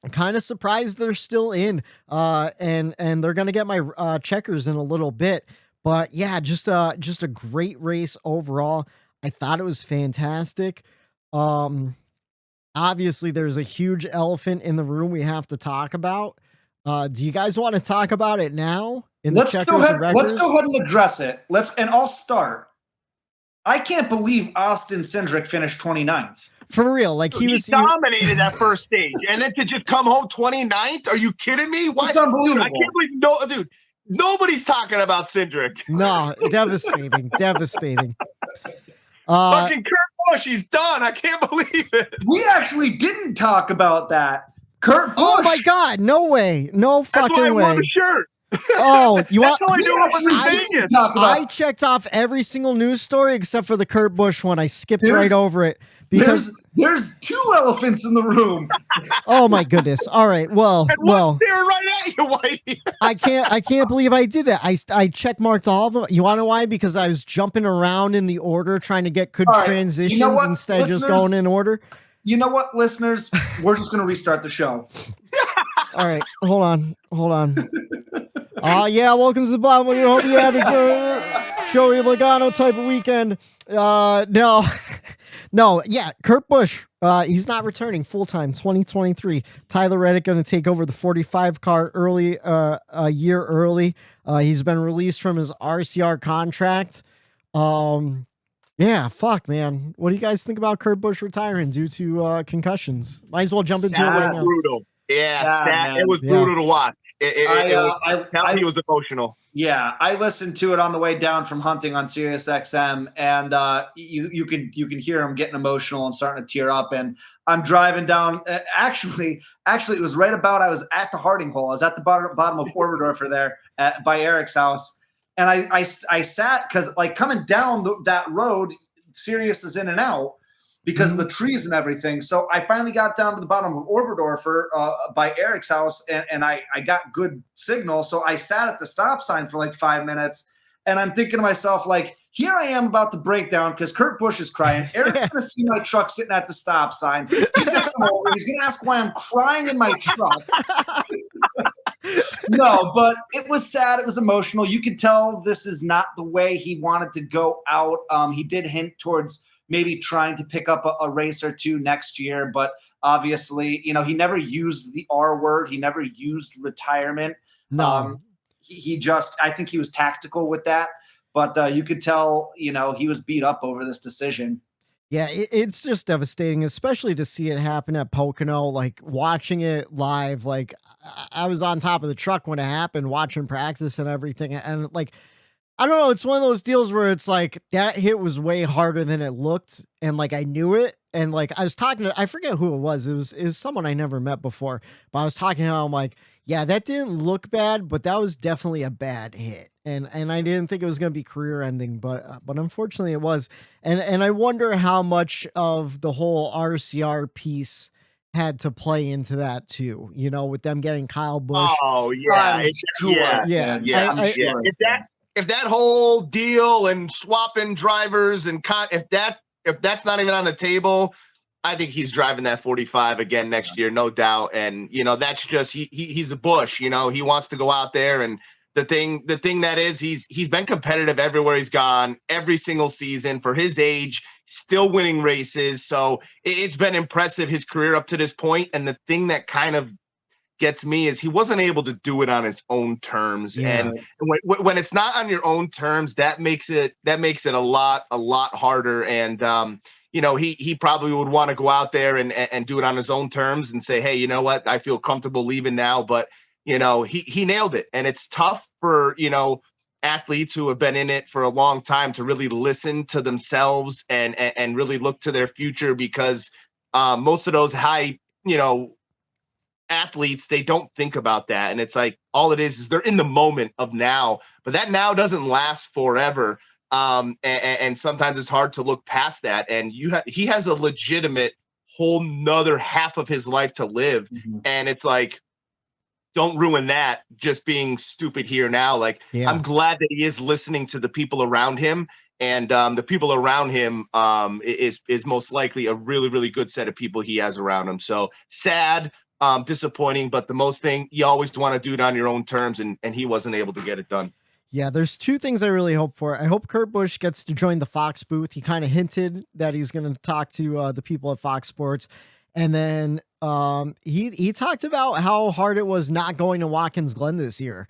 I'm kind of surprised they're still in, and they're going to get my checkers in a little bit, but yeah, just a great race overall. I thought it was fantastic. Obviously there's a huge elephant in the room we have to talk about. Do you guys want to talk about it now in the checkers and records? Let's go ahead and address it. And I'll start. I can't believe Austin Cindric finished 29th. For real, like he dominated that first stage, and then to just come home 29th? Are you kidding me? It's unbelievable. I can't believe dude. Nobody's talking about Cindric. No, devastating. Fucking Kurt Busch, he's done. I can't believe it. We actually didn't talk about that. Kurt Busch. Oh my God! No way! No fucking That's why I way! wore the shirt. Oh, you want? That's how I knew it was in Vegas. I checked off every single news story except for the Kurt Busch one. I skipped right over it because there's 2 elephants in the room. Oh my goodness! All right, well, they're right at you, Whitey. I can't believe I did that. I check marked all of them. You want to know why? Because I was jumping around in the order trying to get good transitions instead of just going in order. You know what, listeners? We're just going to restart the show. All right, hold on. Yeah, welcome to the bottom. We hope you had a Joey Logano type of weekend. No, yeah, Kurt Busch, he's not returning full-time 2023. Tyler Reddick going to take over the 45 car a year early. He's been released from his RCR contract. Yeah, fuck, man. What do you guys think about Kurt Busch retiring due to concussions? Might as well jump into it right now. Brutal. Yeah, it was brutal to watch. He was emotional. Yeah, I listened to it on the way down from hunting on Sirius XM, and you can hear him getting emotional and starting to tear up. And I'm driving down. Actually, it was right about I was at the Harding hole. I was at the bottom of Orberdorfer there by Eric's house, and I sat because like coming down that road, Sirius is in and out because of the trees and everything. So I finally got down to the bottom of Orberdorfer by Eric's house, and I got good signal. So I sat at the stop sign for like 5 minutes, and I'm thinking to myself, like, here I am about to break down because Kurt Busch is crying. Eric's going to see my truck sitting at the stop sign. He's going to come over. He's going to ask why I'm crying in my truck. No, but it was sad. It was emotional. You could tell this is not the way he wanted to go out. He did hint towards maybe trying to pick up a race or 2 next year. But obviously, he never used the R word. He never used retirement. No. He just, I think he was tactical with that. But you could tell, he was beat up over this decision. Yeah, it's just devastating, especially to see it happen at Pocono, like watching it live. Like I was on top of the truck when it happened, watching practice and everything. And like, I don't know. It's one of those deals where it's like that hit was way harder than it looked. And like, I knew it. And like, I was talking to, I forget who it was. It was someone I never met before, but I was talking to him. I'm like, yeah, that didn't look bad, but that was definitely a bad hit. And I didn't think it was going to be career ending, but unfortunately it was. And I wonder how much of the whole RCR piece had to play into that too, with them getting Kyle Busch. Oh yeah. Yeah. Sure. If that whole deal and swapping drivers and if that's not even on the table, I think he's driving that 45 again next year, no doubt. And that's just he's a Busch. He wants to go out there, and the thing that is he's been competitive everywhere he's gone, every single season for his age, still winning races. So it's been impressive, his career up to this point. And the thing that kind of gets me is he wasn't able to do it on his own terms. Yeah. And when it's not on your own terms, that makes it a lot harder. And he probably would want to go out there and do it on his own terms and say, hey, you know what, I feel comfortable leaving now. But he nailed it. And it's tough for athletes who have been in it for a long time to really listen to themselves and really look to their future, because most of those high athletes, they don't think about that. And it's like, all it is they're in the moment of now, but that now doesn't last forever. And sometimes it's hard to look past that. And he has a legitimate whole nother half of his life to live. And it's like, don't ruin that just being stupid here now. Like, I'm glad that he is listening to the people around him, and the people around him is most likely a really, really good set of people he has around him. So sad, disappointing, but the most thing, you always want to do it on your own terms, and he wasn't able to get it done. Yeah, there's two things I really hope for. I hope Kurt Busch gets to join the Fox booth. He kind of hinted that he's going to talk to the people at Fox Sports. And then he talked about how hard it was not going to Watkins Glen this year.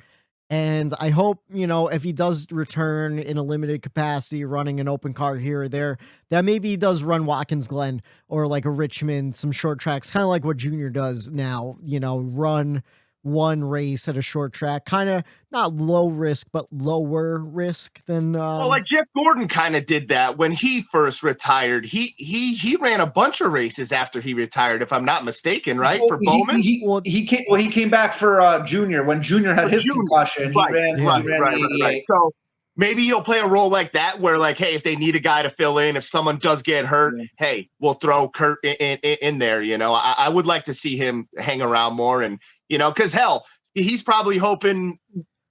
And I hope, if he does return in a limited capacity, running an open car here or there, that maybe he does run Watkins Glen or like a Richmond, some short tracks, kind of like what Junior does now, run one race at a short track, kind of not low risk, but lower risk than well, like Jeff Gordon kind of did that when he first retired. He ran a bunch of races after he retired, if I'm not mistaken, right? For Bowman. He came back for Junior when Junior had his concussion. He ran So maybe he'll play a role like that, where like, hey, if they need a guy to fill in, if someone does get hurt, hey, we'll throw Kurt in there. I would like to see him hang around more, and because hell, he's probably hoping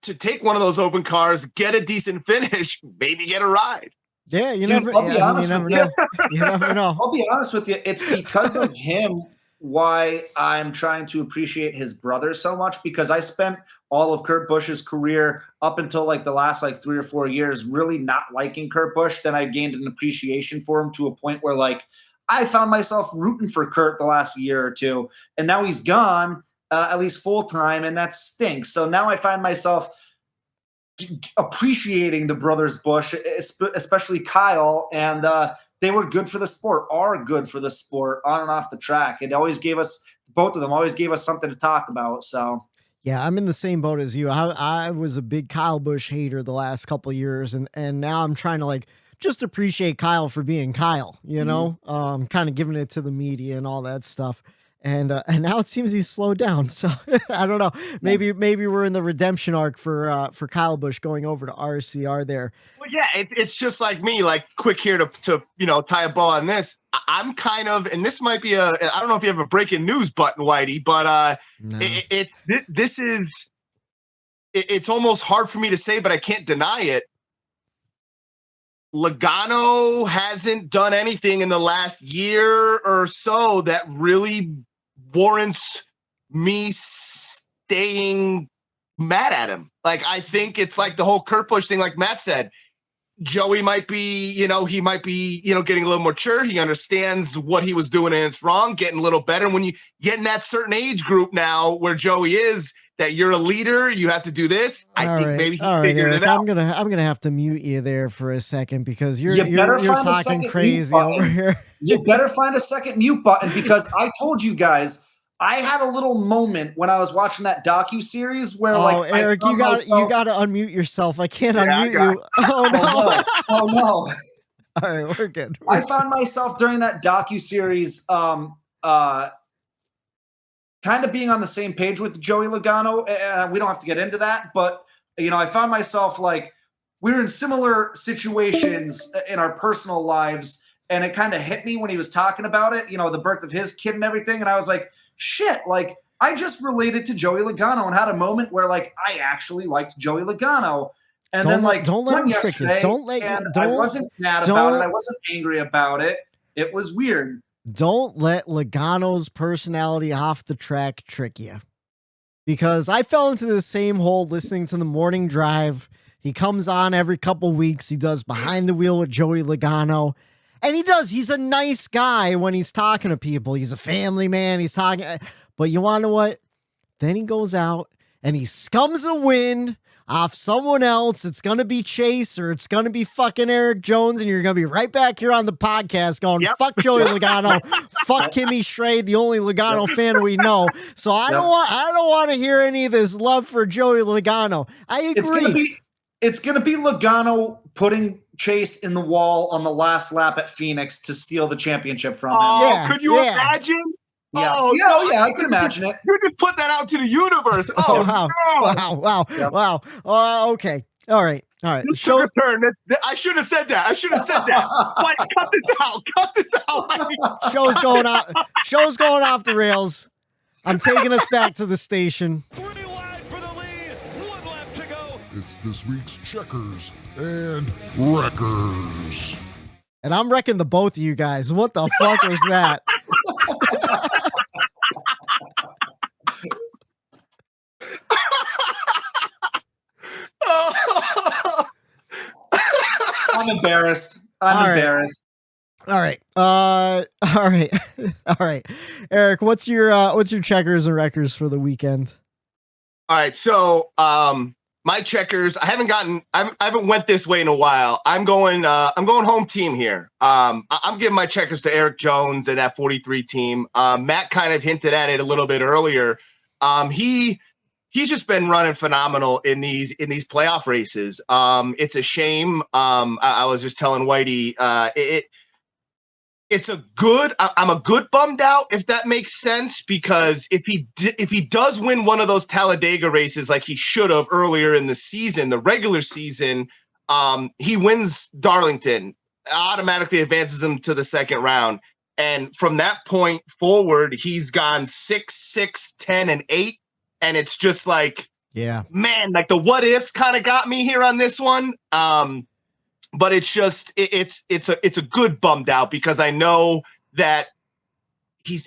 to take one of those open cars, get a decent finish, maybe get a ride. Yeah, you never know. You never know. I'll be honest with you. It's because of him why I'm trying to appreciate his brother so much, because I spent all of Kurt Busch's career up until like the last 3 or 4 years really not liking Kurt Busch. Then I gained an appreciation for him to a point where I found myself rooting for Kurt the last year or two, and now he's gone. At least full time, and that stinks. So now I find myself appreciating the brothers Busch, especially Kyle, and they were good for the sport, are good for the sport on and off the track. It always gave us, both of them always gave us something to talk about. So yeah, I'm in the same boat as you. I was a big Kyle Busch hater the last couple of years, and now I'm trying to just appreciate Kyle for being Kyle, kind of giving it to the media and all that stuff. And now it seems he's slowed down. So I don't know. Maybe we're in the redemption arc for Kyle Busch going over to RCR there. Well, yeah, it's just like me. Quick here to tie a bow on this. I'm kind of, and this might be I don't know if you have a breaking news button, Whitey, but no. It's almost hard for me to say, but I can't deny it. Logano hasn't done anything in the last year or so that really warrants me staying mad at him. I think it's the whole Kurt Busch thing, like Matt said. Joey might be, he might be, getting a little more mature. He understands what he was doing and it's wrong, getting a little better. When you get in that certain age group now where Joey is, that you're a leader, you have to do this. I think maybe he figured it out. I'm gonna have to mute you there for a second, because you're talking crazy over here. You better find a second mute button, because I told you guys I had a little moment when I was watching that docu-series where Eric, you got to unmute yourself. I can't unmute you. Oh no. Oh no. All right, we're good. I found myself during that docu-series kind of being on the same page with Joey Logano. We don't have to get into that, but I found myself we were in similar situations in our personal lives, and it kind of hit me when he was talking about it, the birth of his kid and everything. And I was like, shit, I just related to Joey Logano and had a moment where I actually liked Joey Logano. And don't let him trick you. I wasn't mad about it. I wasn't angry about it. It was weird. Don't let Logano's personality off the track trick you, because I fell into the same hole listening to the morning drive. He comes on every couple weeks. He does Behind the Wheel with Joey Logano. And he's a nice guy when he's talking to people. He's a family man. He's talking, but you want to know what? Then he goes out and he scums a win off someone else. It's going to be Chase, or it's going to be fucking Eric Jones. And you're going to be right back here on the podcast going, fuck Joey Logano, fuck Kimmy Schrader, the only Logano fan we know. So I don't want to hear any of this love for Joey Logano. I agree. It's going to be Logano putting Chase in the wall on the last lap at Phoenix to steal the championship from him. Could you imagine? Yeah. Oh, yeah, no, yeah, I can imagine it. You can put that out to the universe. Oh, wow. no. Wow. Okay. All right. This took a turn. I should have said that. Mike, cut this out. Cut this out. Show's going off the rails. I'm taking us back to the station. 3 wide for the lead. 1 lap to go. It's this week's Checkers and Wreckers. And I'm wrecking the both of you guys. What the fuck was that? I'm embarrassed. I'm embarrassed. All right. All right. Eric, what's your checkers and wreckers for the weekend? All right. So, my checkers, I haven't went this way in a while. I'm going home team here. I'm giving my checkers to Eric Jones and that 43 team. Matt kind of hinted at it a little bit earlier. He's just been running phenomenal in these playoff races. It's a shame. I was just telling Whitey, I'm a good bummed out, if that makes sense, because if he does win one of those Talladega races like he should have earlier in the season, the regular season, he wins Darlington, automatically advances him to the second round. And from that point forward, he's gone 6, 6, 10, and 8. And it's just like, yeah, man, like the what ifs kind of got me here on this one. But it's just it's a good bummed out, because I know that you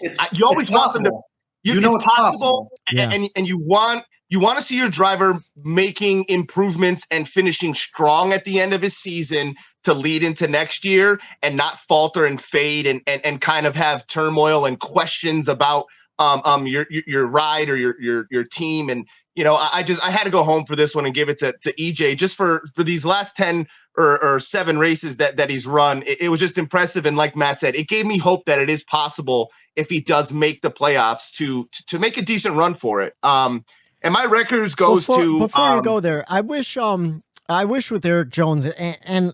always want them to. It's possible, yeah. and you want to see your driver making improvements and finishing strong at the end of his season to lead into next year, and not falter and fade and kind of have turmoil and questions about your ride or your team. And I had to go home for this one and give it to EJ, just for these last 10 or 7 races that he's run. It was just impressive, and like Matt said, it gave me hope that it is possible, if he does make the playoffs, to make a decent run for it. And my records goes before you go there, I wish with Eric Jones, and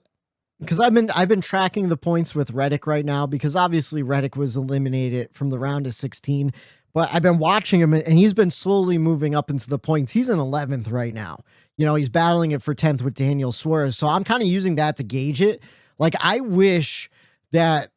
because I've been tracking the points with Reddick right now, because obviously Reddick was eliminated from the round of 16. But I've been watching him, and he's been slowly moving up into the points. He's in 11th right now. He's battling it for 10th with Daniel Suarez. So I'm kind of using that to gauge it. Like, I wish that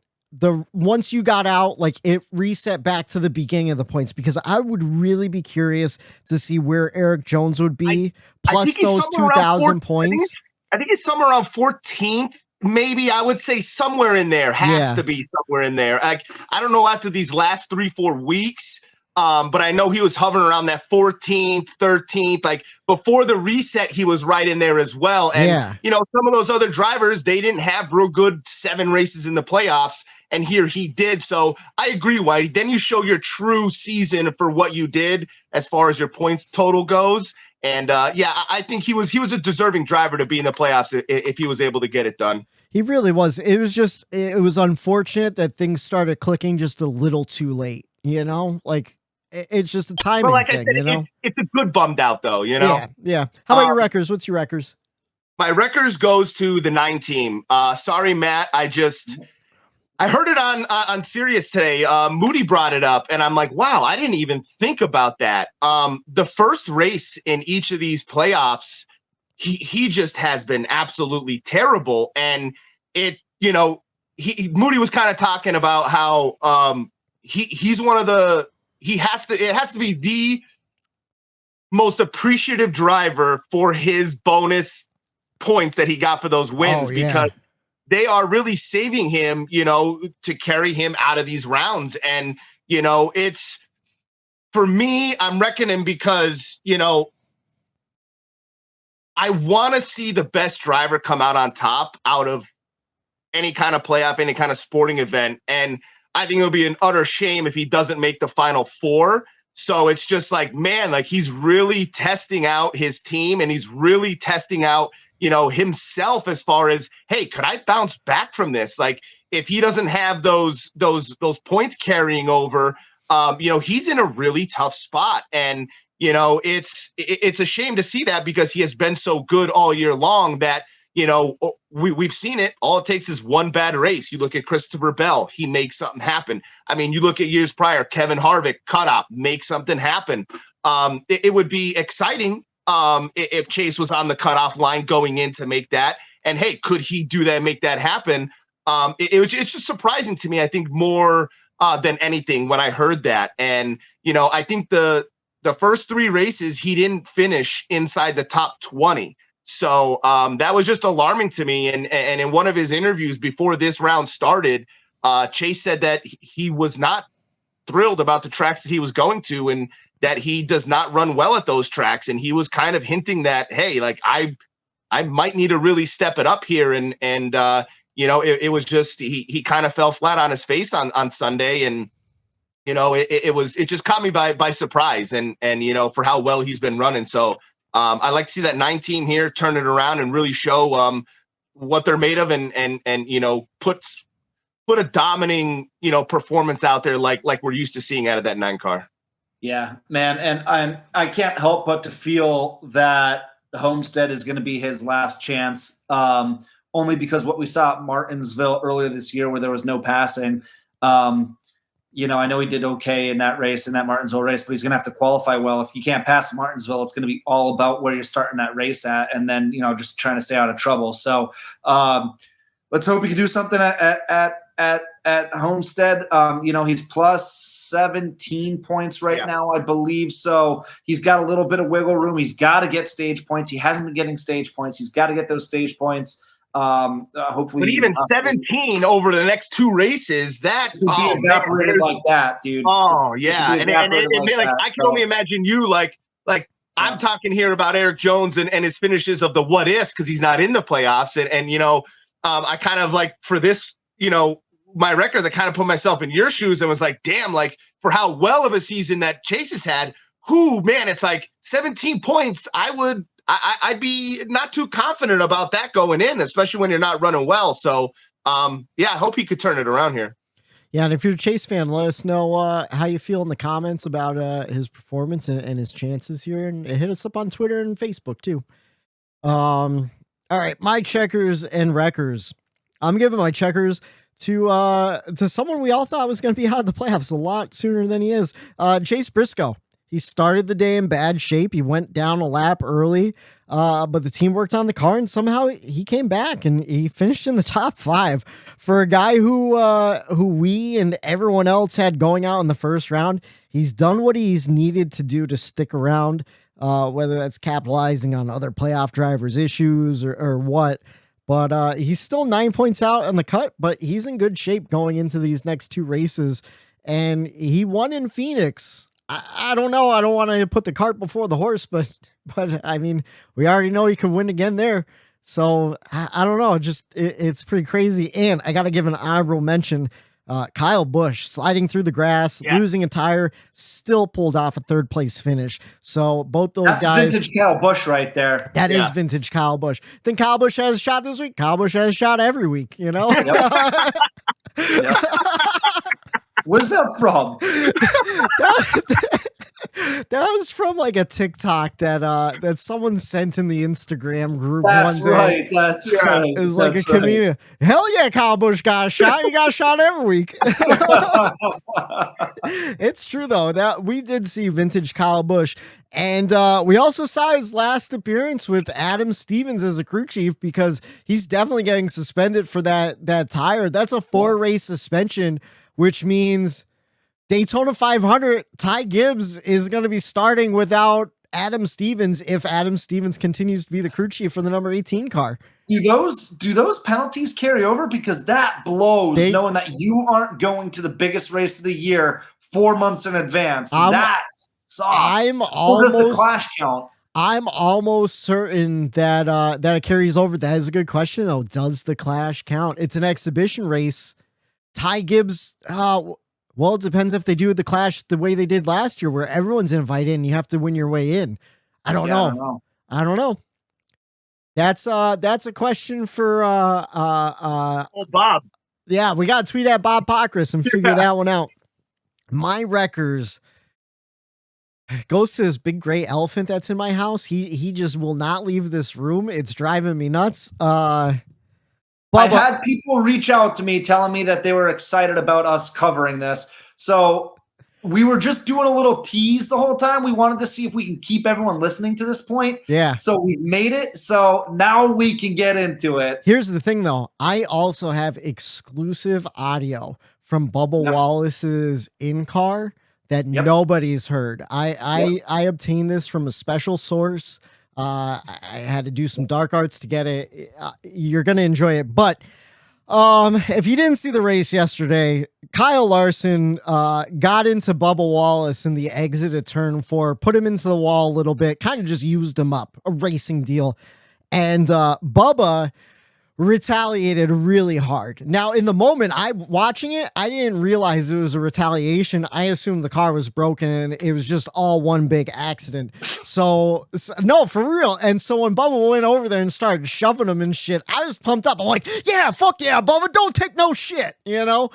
once you got out, like, it reset back to the beginning of the points, because I would really be curious to see where Eric Jones would be, plus those 2,000 points. I think it's somewhere around 14th. Maybe, I would say somewhere in there. Has to be somewhere in there. I don't know after these last 3-4 weeks, but I know he was hovering around that 14th, 13th. Like, before the reset, he was right in there as well. And, some of those other drivers, they didn't have real good 7 races in the playoffs, and here he did. So I agree, Whitey. Then you show your true season for what you did as far as your points total goes. And I think he was a deserving driver to be in the playoffs if he was able to get it done. He really was. It was unfortunate that things started clicking just a little too late. Like, it's just a timing thing. I said, it's a good bummed out though. Yeah. How about your records? What's your records? My records goes to the 9 team. Sorry, Matt. I heard it on Sirius today. Moody brought it up, and I'm like, wow, I didn't even think about that. The first race in each of these playoffs, he just has been absolutely terrible. And Moody was kind of talking about how he's one of it has to be the most appreciative driver for his bonus points that he got for those wins, because they are really saving him, to carry him out of these rounds. And, it's, for me, I'm reckoning because, I want to see the best driver come out on top out of any kind of playoff, any kind of sporting event. And I think it'll be an utter shame if he doesn't make the Final 4. So it's just like, man, like, he's really testing out his team, and he's really testing out, himself, as far as, hey, could I bounce back from this? Like, if he doesn't have those points carrying over, he's in a really tough spot. And, it's a shame to see that, because he has been so good all year long that, we've seen it. All it takes is one bad race. You look at Christopher Bell, he makes something happen. I mean, you look at years prior, Kevin Harvick, cutoff, make something happen. It would be exciting if Chase was on the cutoff line going in to make that. And hey, could he do that, make that happen? It's just surprising to me, I think, more than anything when I heard that. And, I think the first 3 races, he didn't finish inside the top 20. So that was just alarming to me. And in one of his interviews before this round started, Chase said that he was not thrilled about the tracks that he was going to, and that he does not run well at those tracks. And he was kind of hinting that, hey, like I might need to really step it up here. And it was just he kind of fell flat on his face on Sunday. And it just caught me by surprise. And for how well he's been running. So I like to see that 9 team here turn it around and really show what they're made of, and put a dominating performance out there like we're used to seeing out of that 9 car. Yeah, man, and I can't help but to feel that the Homestead is going to be his last chance, only because what we saw at Martinsville earlier this year, where there was no passing. I know he did okay in that Martinsville race, but he's going to have to qualify well. If you can't pass Martinsville, it's going to be all about where you're starting that race at, and then, just trying to stay out of trouble. So let's hope he can do something at Homestead. He's plus 17 points right now, I believe. So he's got a little bit of wiggle room. He's got to get stage points. He hasn't been getting stage points. He's got to get those stage points. Hopefully, but even 17 over the next 2 races, that evaporated like that, dude. Oh yeah, and I can only imagine you like I'm talking here about Eric Jones and his finishes of the what ifs, because he's not in the playoffs, and I kind of like for this, my records, I kind of put myself in your shoes and was like, damn, like for how well of a season that Chase has had, it's like 17 points. I'd be not too confident about that going in, especially when you're not running well. So, I hope he could turn it around here. Yeah, and if you're a Chase fan, let us know how you feel in the comments about his performance and his chances here, and hit us up on Twitter and Facebook too. All right, my checkers and wreckers. I'm giving my checkers to someone we all thought was going to be out of the playoffs a lot sooner than he is. Chase Briscoe. He started the day in bad shape. He went down a lap early, but the team worked on the car, and somehow he came back and he finished in the top 5 for a guy who we and everyone else had going out in the first round. He's done what he's needed to do to stick around, whether that's capitalizing on other playoff drivers' issues or what. But he's still 9 points out on the cut, but he's in good shape going into these next 2 races, and he won in Phoenix. I don't know. I don't want to put the cart before the horse, but I mean, we already know he can win again there. So I don't know. It's pretty crazy. And I got to give an honorable mention. Kyle Busch sliding through the grass, losing a tire, still pulled off a 3rd place finish. So both those guys. Vintage Kyle Busch right there. That is vintage Kyle Busch. Think Kyle Busch has a shot this week? Kyle Busch has a shot every week, Yep. Where's that from? That was from like a TikTok that someone sent in the Instagram group That's one day. Right. That's right. It was like a comedian. Hell yeah, Kyle Busch got a shot. He got a shot every week. It's true though that we did see vintage Kyle Busch, and we also saw his last appearance with Adam Stevens as a crew chief, because he's definitely getting suspended for that tire. That's a 4-race suspension, which means Daytona 500, Ty Gibbs is going to be starting without Adam Stevens if Adam Stevens continues to be the crew chief for the number 18 car. Do those penalties carry over? Because that blows, knowing that you aren't going to the biggest race of the year 4 months in advance. That sucks. I'm almost certain that it carries over. That is a good question, though. Does the clash count? It's an exhibition race. Ty Gibbs, well, it depends if they do the clash the way they did last year, where everyone's invited and you have to win your way in. I don't know. That's a question for Bob. Yeah, we got to tweet at Bob Pockris and figure that one out. My wreckers. goes to this big gray elephant that's in my house. He just will not leave this room. It's driving me nuts. I had people reach out to me telling me that they were excited about us covering this. So we were just doing a little tease the whole time. We wanted to see if we can keep everyone listening to this point. Yeah. So we made it. So now we can get into it. Here's the thing, though. I also have exclusive audio from Bubba Wallace's in-car that nobody's heard. I obtained this from a special source. I had to do some dark arts to get it. You're going to enjoy it. But if you didn't see the race yesterday, Kyle Larson got into Bubba Wallace in the exit of turn 4, put him into the wall a little bit, kind of just used him up, a racing deal. And Bubba retaliated really hard. Now, in the moment I'm watching it, I didn't realize it was a retaliation. I assumed the car was broken and it was just all one big accident. So no, for real. And so when Bubba went over there and started shoving him and shit, I was pumped up. I'm like, yeah, fuck yeah, Bubba, don't take no shit, you know?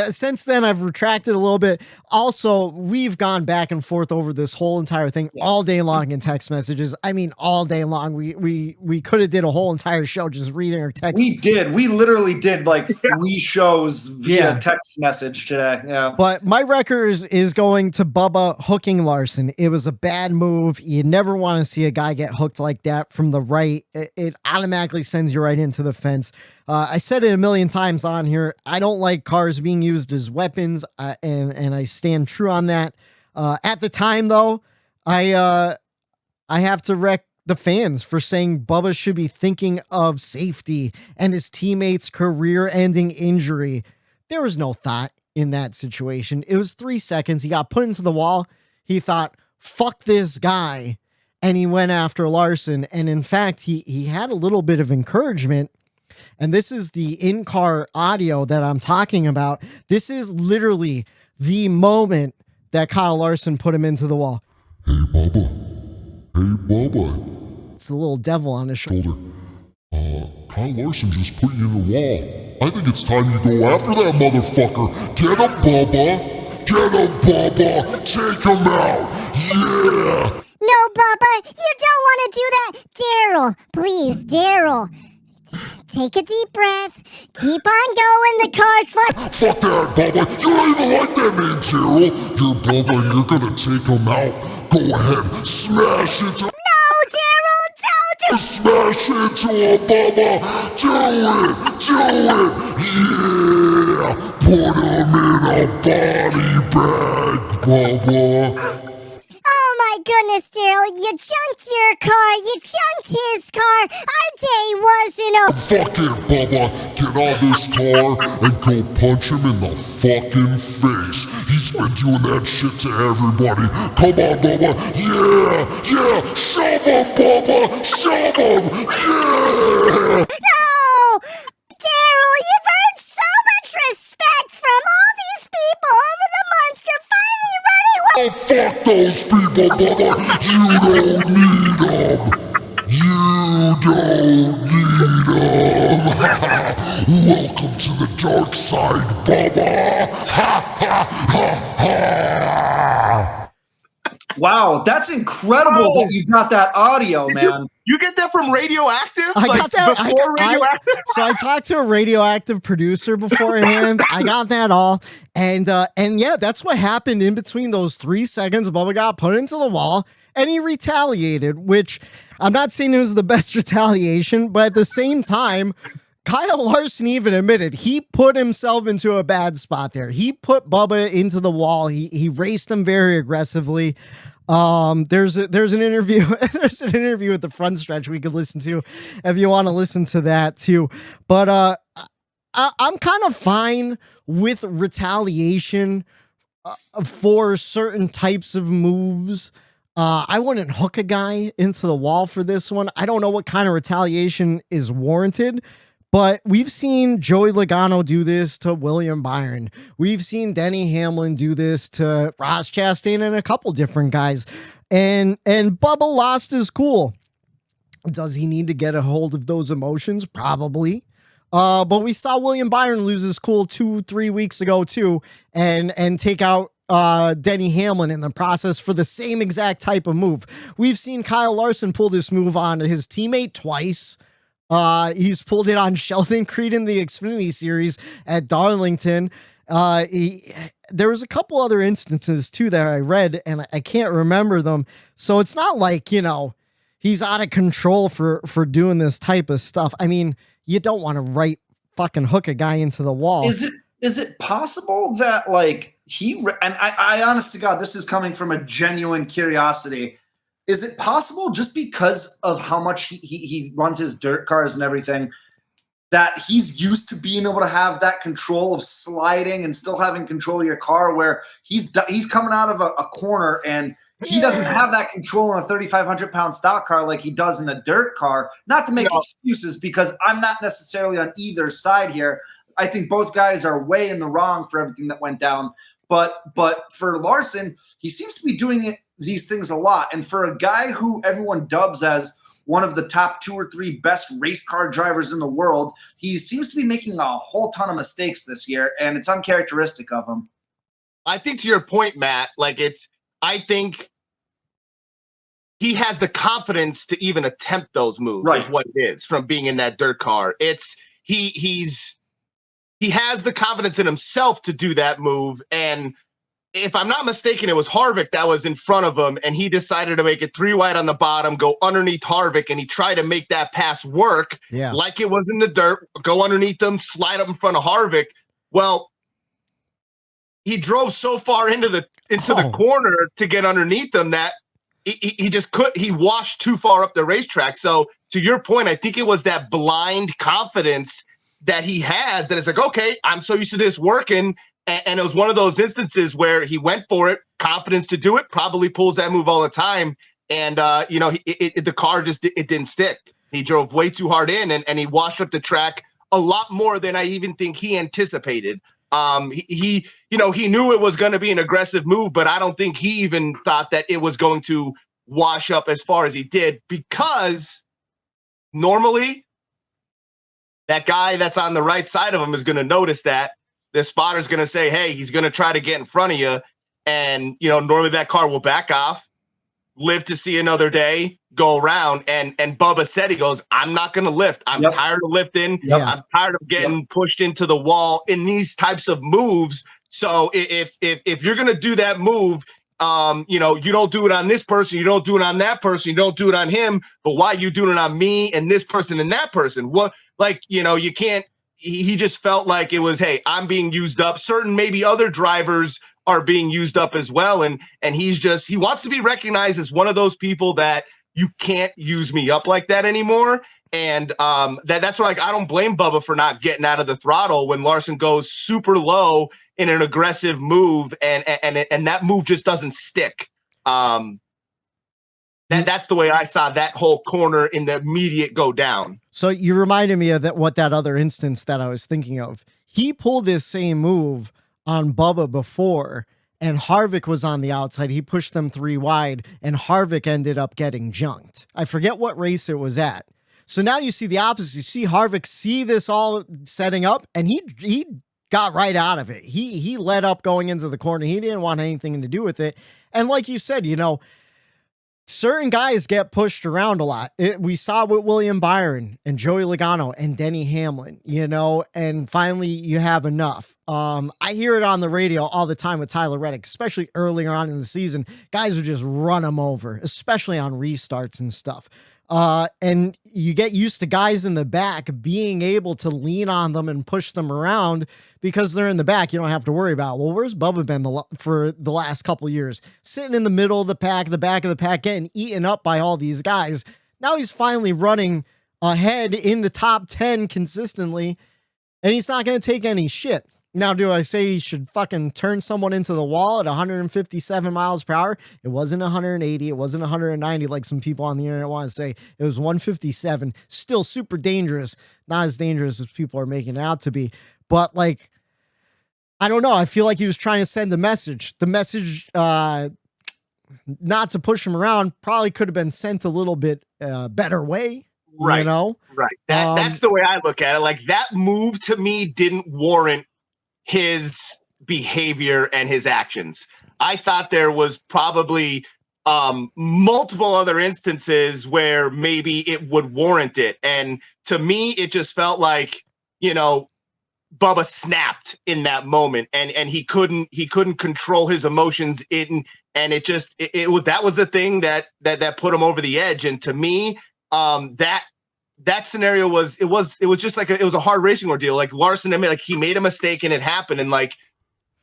Since then, I've retracted a little bit. Also, we've gone back and forth over this whole entire thing all day long in text messages. I mean, all day long. We could have did a whole entire show just reading our text. We did. We literally did like 3 shows via text message today. Yeah. But my record is going to Bubba hooking Larson. It was a bad move. You never want to see a guy get hooked like that from the right. It automatically sends you right into the fence. I said it a million times on here. I don't like cars being used as weapons, and I stand true on that. At the time, though, I have to wreck the fans for saying Bubba should be thinking of safety and his teammates' career-ending injury. There was no thought in that situation. It was 3 seconds. He got put into the wall. He thought, fuck this guy, and he went after Larson. And in fact, he had a little bit of encouragement. And this is the in-car audio that I'm talking about. This is literally the moment that Kyle Larson put him into the wall. Hey, Bubba. It's the little devil on his shoulder. Kyle Larson just put you in the wall. I think it's time you go after that motherfucker. Get him, Bubba. Get him, Bubba. Take him out. Yeah. No, Bubba, you don't want to do that. Daryl, please, Daryl. Take a deep breath. Keep on going. The car's fine. Fuck that, Bubba. You don't even like that name, Daryl. You're Bubba and you're gonna take him out. Go ahead. Smash into... No, Daryl, don't. Smash into him, Bubba. Do it. Yeah. Put him in a body bag, Bubba. Oh my goodness, Daryl, you junked your car, you junked his car, our day wasn't over. Fuck it, Bubba. Get out this car and go punch him in the fucking face. He's been doing that shit to everybody. Come on, Bubba. Yeah. Shove him, Bubba. Shove him. Yeah. No! Daryl, you've earned so much respect from all these people over the months. You're finally running well. Oh, fuck those people, Bubba. You don't need them. You don't need them. Welcome to the dark side, Bubba. Wow, that's incredible that you got that audio, man. You get that from Radioactive? I got that. Before Radioactive? So I talked to a Radioactive producer beforehand. I got that all. And yeah, that's what happened in between those 3 seconds. Bubba got put into the wall and he retaliated, which I'm not saying it was the best retaliation, but at the same time, Kyle Larson even admitted he put himself into a bad spot there. He put Bubba into the wall. He raced him very aggressively. There's an interview. There's an interview at the front stretch we could listen to if you want to listen to that too. But I'm kind of fine with retaliation for certain types of moves. I wouldn't hook a guy into the wall for this one. I don't know what kind of retaliation is warranted. But we've seen Joey Logano do this to William Byron. We've seen Denny Hamlin do this to Ross Chastain and a couple different guys. And Bubba lost his cool. Does he need to get a hold of those emotions? Probably. But we saw William Byron lose his cool 2-3 weeks ago too, and take out Denny Hamlin in the process for the same exact type of move. We've seen Kyle Larson pull this move on his teammate twice. He's pulled it on Sheldon Creed in the Xfinity series at Darlington. There was a couple other instances too that I read and I can't remember them. So it's not like, he's out of control for doing this type of stuff. I mean, you don't want to fucking hook a guy into the wall. Is it possible that like I honest to God, this is coming from a genuine curiosity. Is it possible just because of how much he runs his dirt cars and everything that he's used to being able to have that control of sliding and still having control of your car where he's coming out of a corner and he doesn't have that control in a 3,500-pound stock car like he does in a dirt car? Not to make excuses because I'm not necessarily on either side here. I think both guys are way in the wrong for everything that went down. But for Larson, he seems to be doing these things a lot. And for a guy who everyone dubs as one of the top 2 or 3 best race car drivers in the world, he seems to be making a whole ton of mistakes this year, and it's uncharacteristic of him. I think to your point, Matt, I think he has the confidence to even attempt those moves, right, is what it is from being in that dirt car. He has the confidence in himself to do that move. And if I'm not mistaken, it was Harvick that was in front of him, and he decided to make it 3 wide on the bottom, go underneath Harvick, and he tried to make that pass work like it was in the dirt, go underneath him, slide up in front of Harvick. Well, he drove so far into the corner to get underneath him that he washed too far up the racetrack. So to your point, I think it was that blind confidence that he has that it's like, okay, I'm so used to this working. And it was one of those instances where he went for it, confidence to do it, probably pulls that move all the time. And, the car it didn't stick. He drove way too hard in and he washed up the track a lot more than I even think he anticipated. He knew it was going to be an aggressive move, but I don't think he even thought that it was going to wash up as far as he did, because normally that guy that's on the right side of him is going to notice that. The spotter's going to say, hey, he's going to try to get in front of you. And, normally that car will back off, live to see another day, go around. And Bubba said, he goes, I'm not going to lift. I'm tired of lifting. I'm tired of getting pushed into the wall in these types of moves. So if you're going to do that move, you don't do it on this person, you don't do it on that person, you don't do it on him, but why you doing it on me and this person and that person? What, you can't. He just felt like it was, hey, I'm being used up. Certain maybe other drivers are being used up as well, and he wants to be recognized as one of those people that you can't use me up like that anymore. And that's why I don't blame Bubba for not getting out of the throttle when Larson goes super low in an aggressive move, and that move just doesn't stick. That's the way I saw that whole corner in the immediate go down. So you reminded me of that other instance that I was thinking of. He pulled this same move on Bubba before, and Harvick was on the outside. He pushed them 3 wide, and Harvick ended up getting junked. I forget what race it was at. So now you see the opposite. You see Harvick see this all setting up, and he got right out of it. He let up going into the corner. He didn't want anything to do with it. And like you said, certain guys get pushed around a lot. We saw with William Byron and Joey Logano and Denny Hamlin, and finally you have enough. I hear it on the radio all the time with Tyler Reddick, especially earlier on in the season. Guys would just run him over, especially on restarts and stuff. And you get used to guys in the back being able to lean on them and push them around because they're in the back. You don't have to worry about, well, where's Bubba been for the last couple years? Sitting in the middle of the pack, the back of the pack, getting eaten up by all these guys. Now he's finally running ahead in the top 10 consistently, and he's not going to take any shit. Now, do I say he should fucking turn someone into the wall at 157 miles per hour? It wasn't 180. It wasn't 190 like some people on the internet want to say. It was 157. Still super dangerous. Not as dangerous as people are making it out to be. But, I don't know. I feel like he was trying to send a message. The message not to push him around probably could have been sent a little bit better way. Right. Right. That's the way I look at it. That move to me didn't warrant his behavior and his actions. I thought there was probably multiple other instances where maybe it would warrant it. And to me, it just felt like, Bubba snapped in that moment and he couldn't control his emotions and that was the thing that put him over the edge. And to me, that scenario was just like it was a hard racing ordeal. Like Larson, he made a mistake and it happened. And like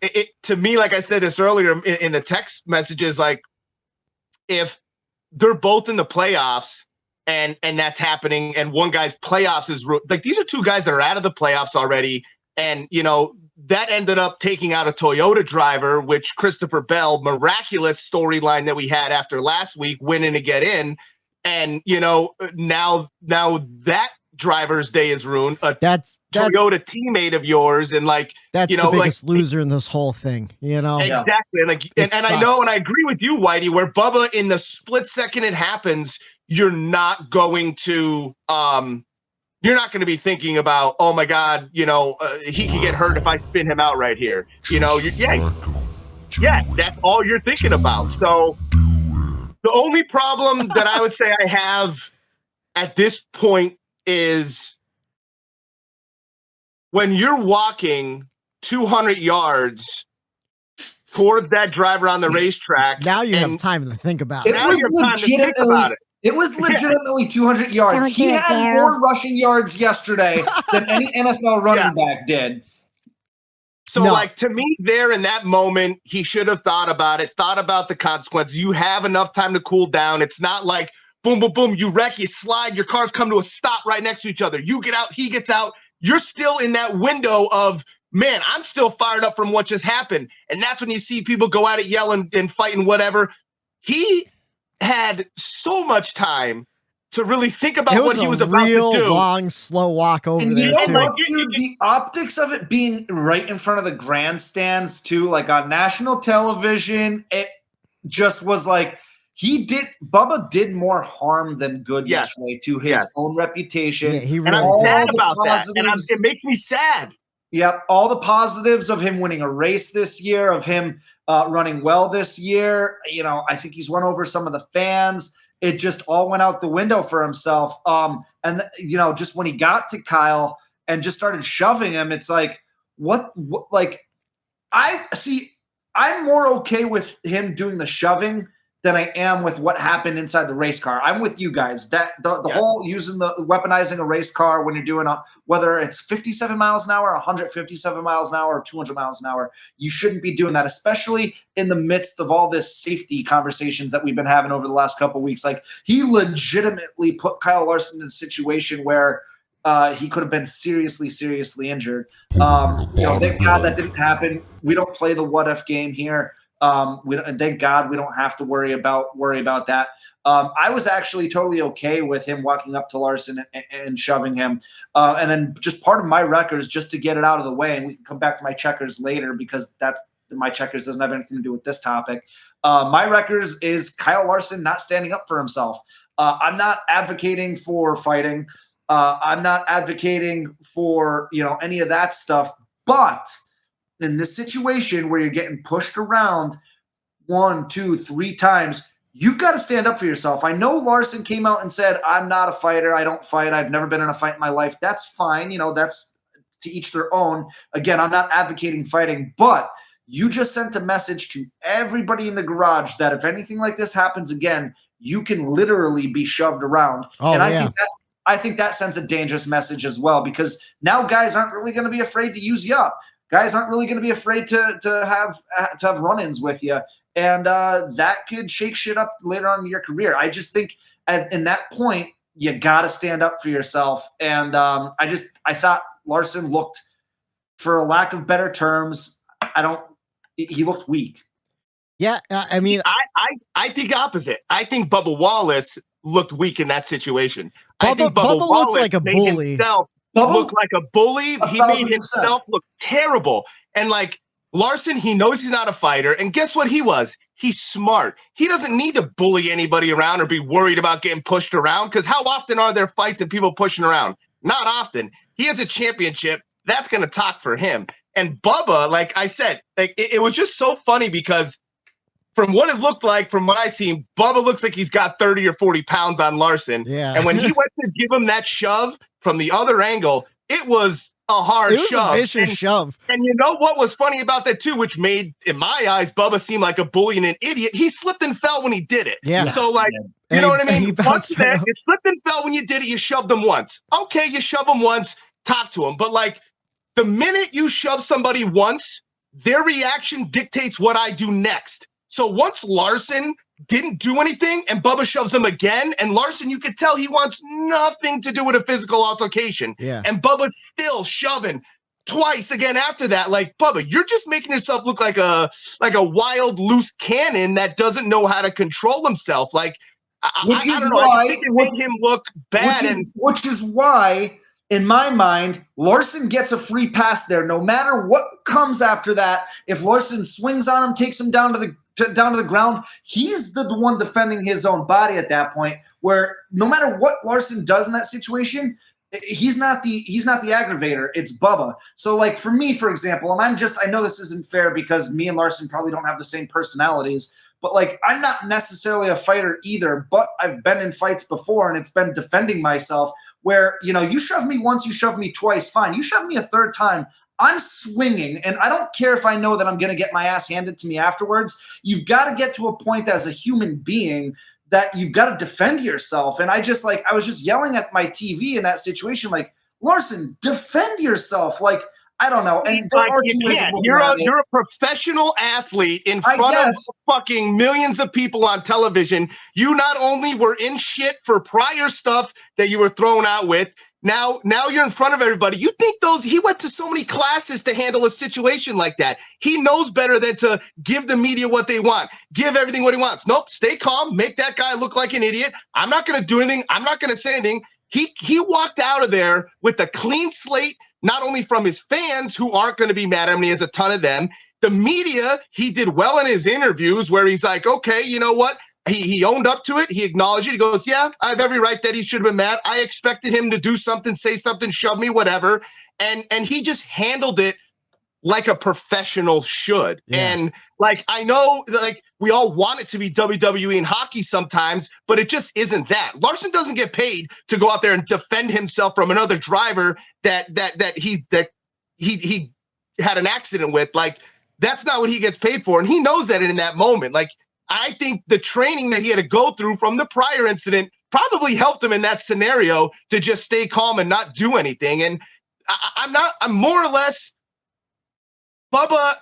it to me, like I said this earlier in the text messages, like if they're both in the playoffs and that's happening and one guy's playoffs is like, these are two guys that are out of the playoffs already. And, that ended up taking out a Toyota driver, which Christopher Bell, miraculous storyline that we had after last week, winning to get in. And, now that driver's day is ruined. That's Toyota teammate of yours. And like, that's the biggest loser in this whole thing, Exactly. And like, and I know, and I agree with you, Whitey, where Bubba, in the split second it happens, you're not going to be thinking about, oh my God, he could get hurt if I spin him out right here. That's all you're thinking about. So the only problem that I would say I have at this point is when you're walking 200 yards towards that driver on the racetrack. Now you have time to think about it. Now you have time to think about it. It was legitimately 200 yards. He had more rushing yards yesterday than any NFL running back did. So, to me, there in that moment, he should have thought about it, thought about the consequences. You have enough time to cool down. It's not like, boom, boom, boom, you wreck, you slide, your cars come to a stop right next to each other. You get out, he gets out. You're still in that window of, man, I'm still fired up from what just happened. And that's when you see people go at it, yelling and fighting, whatever. He had so much time to really think about what he was about to do. Real long, slow walk over there, too. The optics of it being right in front of the grandstands, too, like on national television, it just was like Bubba did more harm than good yesterday to his own reputation. Yeah, he really and I'm sad about that. And it makes me sad. Yep, all the positives of him winning a race this year, of him running well this year. I think he's won over some of the fans. It just all went out the window for himself. Just when he got to Kyle and just started shoving him, it's like, what I'm more okay with him doing the shoving than I am with what happened inside the race car. I'm with you guys. That the whole weaponizing a race car when you're doing whether it's 57 miles an hour, 157 miles an hour, or 200 miles an hour, you shouldn't be doing that, especially in the midst of all this safety conversations that we've been having over the last couple of weeks. Like, he legitimately put Kyle Larson in a situation where he could have been seriously, seriously injured. Thank God that didn't happen. We don't play the what if game here. Thank God we don't have to worry about that. I was actually totally okay with him walking up to Larson and shoving him. And then just part of my records, just to get it out of the way, and we can come back to my checkers later because my checkers doesn't have anything to do with this topic. My records is Kyle Larson not standing up for himself. I'm not advocating for fighting. I'm not advocating for, any of that stuff, but in this situation where you're getting pushed around 1, 2, 3 times, you've got to stand up for yourself. I know Larson came out and said, I'm not a fighter. I don't fight. I've never been in a fight in my life. That's fine. That's to each their own. Again, I'm not advocating fighting, but you just sent a message to everybody in the garage that if anything like this happens again, you can literally be shoved around. I think that sends a dangerous message as well, because now guys aren't really going to be afraid to use you up. Guys aren't really going to be afraid to have run-ins with you, and that could shake shit up later on in your career. I just think in that point you got to stand up for yourself, and I thought Larson looked, for a lack of better terms, he looked weak. Yeah, I mean, I think opposite. I think Bubba Wallace looked weak in that situation. I think Bubba looks like a bully. Look like a bully. He made himself look terrible. And like Larson, he knows he's not a fighter. And guess what he was? He's smart. He doesn't need to bully anybody around or be worried about getting pushed around, because how often are there fights and people pushing around? Not often. He has a championship. That's going to talk for him. And Bubba, like I said, like it was just so funny because from what it looked like, from what I seen, Bubba looks like he's got 30 or 40 pounds on Larson. Yeah. And when he went to give him that shove from the other angle, it was a hard shove. It was a vicious shove. And you know what was funny about that too, which made, in my eyes, Bubba seem like a bully and an idiot? He slipped and fell when he did it. Yeah. So like, you know what I mean? Once that, you slipped and fell when you did it, you shoved him once. Okay, you shove him once, talk to him. But like, the minute you shove somebody once, their reaction dictates what I do next. So once Larson didn't do anything and Bubba shoves him again, and Larson, you could tell he wants nothing to do with a physical altercation. Yeah. And Bubba's still shoving twice again after that. Like, Bubba, you're just making yourself look like a wild, loose cannon that doesn't know how to control himself. Like, I don't know. I think it made him look bad. Which is why, in my mind, Larson gets a free pass there. No matter what comes after that, if Larson swings on him, takes him down to the ground, he's the one defending his own body at that point. Where no matter what Larson does in that situation, he's not the aggravator. It's Bubba. So, like for me, for example, and I know this isn't fair because me and Larson probably don't have the same personalities. But like, I'm not necessarily a fighter either. But I've been in fights before, and it's been defending myself. Where, you know, you shove me once, you shove me twice, fine. You shove me a third time, I'm swinging, and I don't care if I know that I'm going to get my ass handed to me afterwards. You've got to get to a point as a human being that you've got to defend yourself. And I was just yelling at my TV in that situation, like, Larson, defend yourself. Like, I don't know. And like, you're a professional athlete in front of fucking millions of people on television. You not only were in shit for prior stuff that you were thrown out with, now you're in front of everybody. You think he went to so many classes to handle a situation like that. He knows better than to give the media what they want, give everything what he wants. Nope, stay calm, make that guy look like an idiot. I'm not going to do anything. I'm not going to say anything. He walked out of there with a clean slate, not only from his fans who aren't going to be mad at him, he has a ton of them. The media, he did well in his interviews where he's like, okay, you know what? He owned up to it. He acknowledged it. He goes, yeah, I have every right that he should have been mad. I expected him to do something, say something, shove me, whatever. And he just handled it like a professional should. Yeah. And like, I know like we all want it to be WWE and hockey sometimes, but it just isn't that. Larson doesn't get paid to go out there and defend himself from another driver that he had an accident with. Like, that's not what he gets paid for. And he knows that in that moment. Like, I think the training that he had to go through from the prior incident probably helped him in that scenario to just stay calm and not do anything. And I'm more or less Bubba,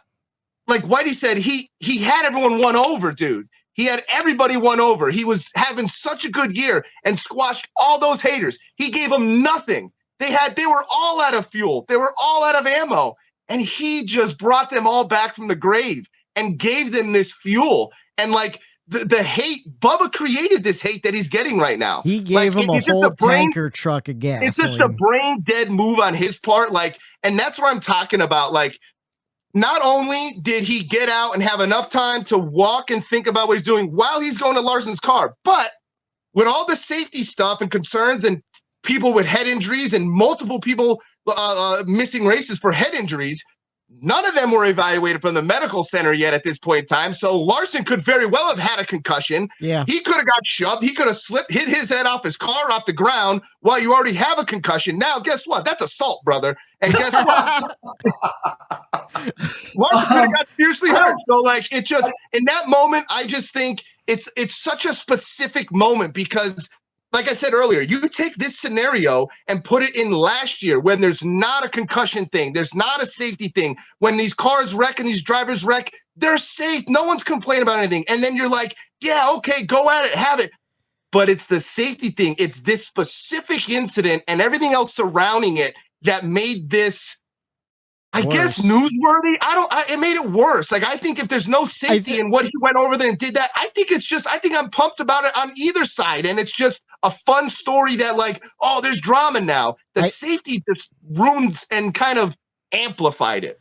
like Whitey said, he had everyone won over, dude. He had everybody won over. He was having such a good year and squashed all those haters. He gave them nothing. They were all out of fuel. They were all out of ammo. And he just brought them all back from the grave and gave them this fuel. And like the hate, Bubba created this hate that he's getting right now. He gave him a whole tanker truck of gas. It's just a brain dead move on his part. Like, and that's what I'm talking about. Like, not only did he get out and have enough time to walk and think about what he's doing while he's going to Larson's car, but with all the safety stuff and concerns and people with head injuries and multiple people missing races for head injuries, none of them were evaluated from the medical center yet at this point in time. So Larson could very well have had a concussion. Yeah. He could have got shoved. He could have hit his head off his car off the ground while you already have a concussion. Now, guess what? That's assault, brother. And guess what? Larson could have got seriously hurt. So, like, it just, in that moment, I just think it's such a specific moment because, like I said earlier, you take this scenario and put it in last year when there's not a concussion thing, there's not a safety thing. When these cars wreck and these drivers wreck, they're safe. No one's complaining about anything. And then you're like, yeah, okay, go at it, have it. But it's the safety thing. It's this specific incident and everything else surrounding it that made this, I guess, newsworthy. It made it worse. Like, I think if there's no safety in what he went over there and did that, I think I'm pumped about it on either side. And it's just a fun story that, like, oh, there's drama now. The safety just ruins and kind of amplified it.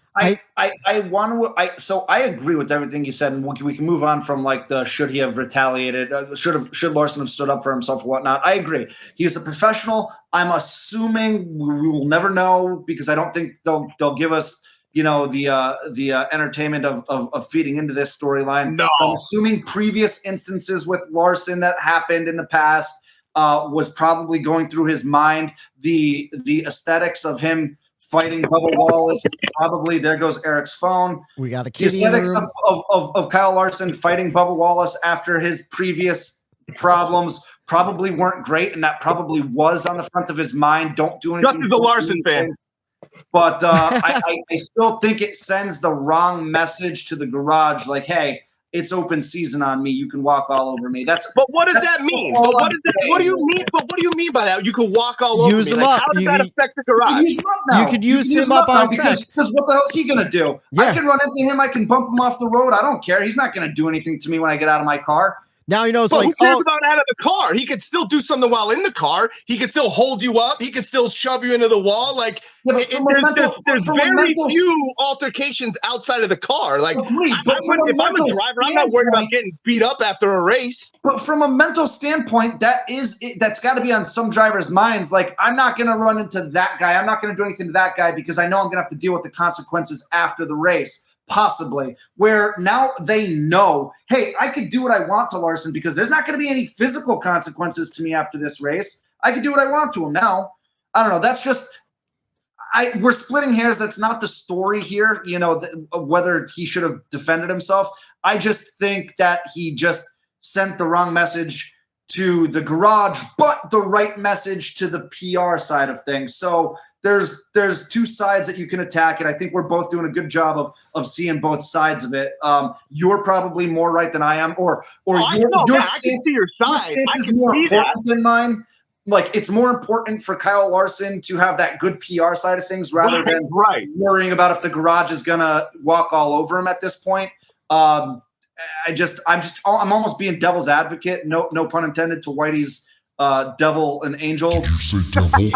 So I agree with everything you said, and we can move on from like the should he have retaliated, should Larson have stood up for himself or whatnot. I agree. He is a professional. I'm assuming we will never know because I don't think they'll give us the entertainment of feeding into this storyline. No. I'm assuming previous instances with Larson that happened in the past was probably going through his mind. The aesthetics of him fighting Bubba Wallace, probably there goes Eric's phone. We got a The aesthetics of Kyle Larson fighting Bubba Wallace after his previous problems probably weren't great, and that probably was on the front of his mind. Don't do anything. Just as a Larson fan. But I still think it sends the wrong message to the garage. Like, hey, it's open season on me. You can walk all over me. But what does that mean? But what do you mean? But what do you mean by that? You can walk all over use me. Him like, up. how does that affect the garage? You could use him up on track. Because what the hell is he going to do? Yeah. I can run into him. I can bump him off the road. I don't care. He's not going to do anything to me when I get out of my car. Now he knows, but who cares about out of the car? He could still do something while in the car. He could still hold you up. He could still shove you into the wall. Like, there's very few altercations outside of the car. Like, if I'm a driver, I'm not worried about getting beat up after a race. But from a mental standpoint, that's got to be on some drivers' minds. Like, I'm not going to run into that guy. I'm not going to do anything to that guy because I know I'm going to have to deal with the consequences after the race. Possibly, where now they know, hey, I could do what I want to Larson because there's not going to be any physical consequences to me after this race. I can do what I want to him now. I don't know. That's just, we're splitting hairs. That's not the story here, whether he should have defended himself. I just think that he just sent the wrong message to the garage, but the right message to the PR side of things. So there's two sides that you can attack, and I think we're both doing a good job of seeing both sides of it. You're probably more right than I am, or your I can see your side. Your stance is more important than mine. Like, it's more important for Kyle Larson to have that good PR side of things rather than worrying about if the garage is gonna walk all over him at this point. I'm almost being devil's advocate. No pun intended to Whitey's devil and angel. Did you say devil?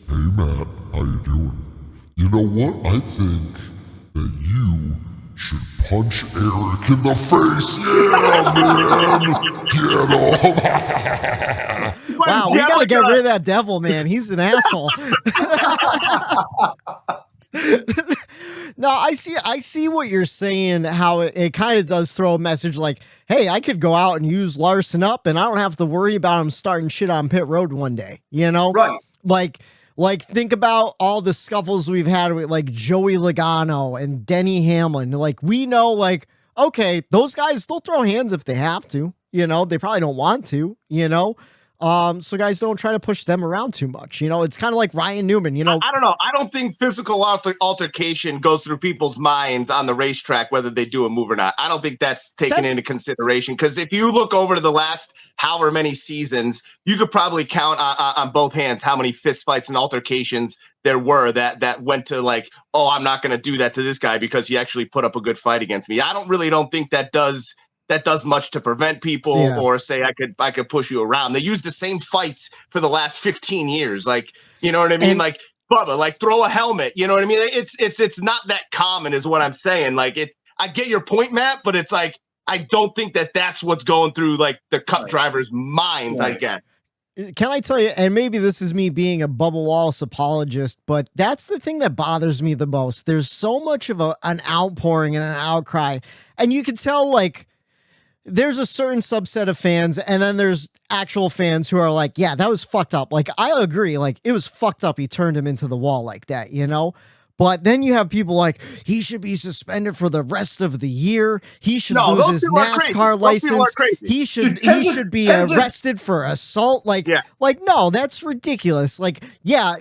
Hey, Matt, how you doing? You know what? I think that you should punch Eric in the face. Yeah, man. Get him. Wow, we got to get rid of that devil, man. He's an asshole. No, I see what you're saying, how it kind of does throw a message like, hey, I could go out and use Larson up and I don't have to worry about him starting shit on pit road one day, Right. Like, think about all the scuffles we've had with, like, Joey Logano and Denny Hamlin. Like, we know, like, okay, those guys, they'll throw hands if they have to. They probably don't want to, So guys, don't try to push them around too much. It's kind of like Ryan Newman, I don't know. I don't think physical altercation goes through people's minds on the racetrack, whether they do a move or not. I don't think that's taken into consideration, because if you look over to the last however many seasons, you could probably count on both hands how many fistfights and altercations there were that went to like, oh, I'm not going to do that to this guy because he actually put up a good fight against me. I don't think that does much to prevent people or say I could push you around. They use the same fights for the last 15 years. Like, you know what I mean? Like, Bubba, like, throw a helmet. You know what I mean? It's not that common is what I'm saying. Like, I get your point, Matt, but it's like, I don't think that's what's going through like the Cup drivers' minds, I guess. Can I tell you, and maybe this is me being a Bubba Wallace apologist, but that's the thing that bothers me the most. There's so much of an outpouring and an outcry, and you can tell, like, there's a certain subset of fans, and then there's actual fans who are like, yeah, that was fucked up. Like, I agree. Like, it was fucked up. He turned him into the wall like that, But then you have people like, he should be suspended for the rest of the year. He should lose his NASCAR license. He should be arrested for assault. Like, no, that's ridiculous. Like, yeah,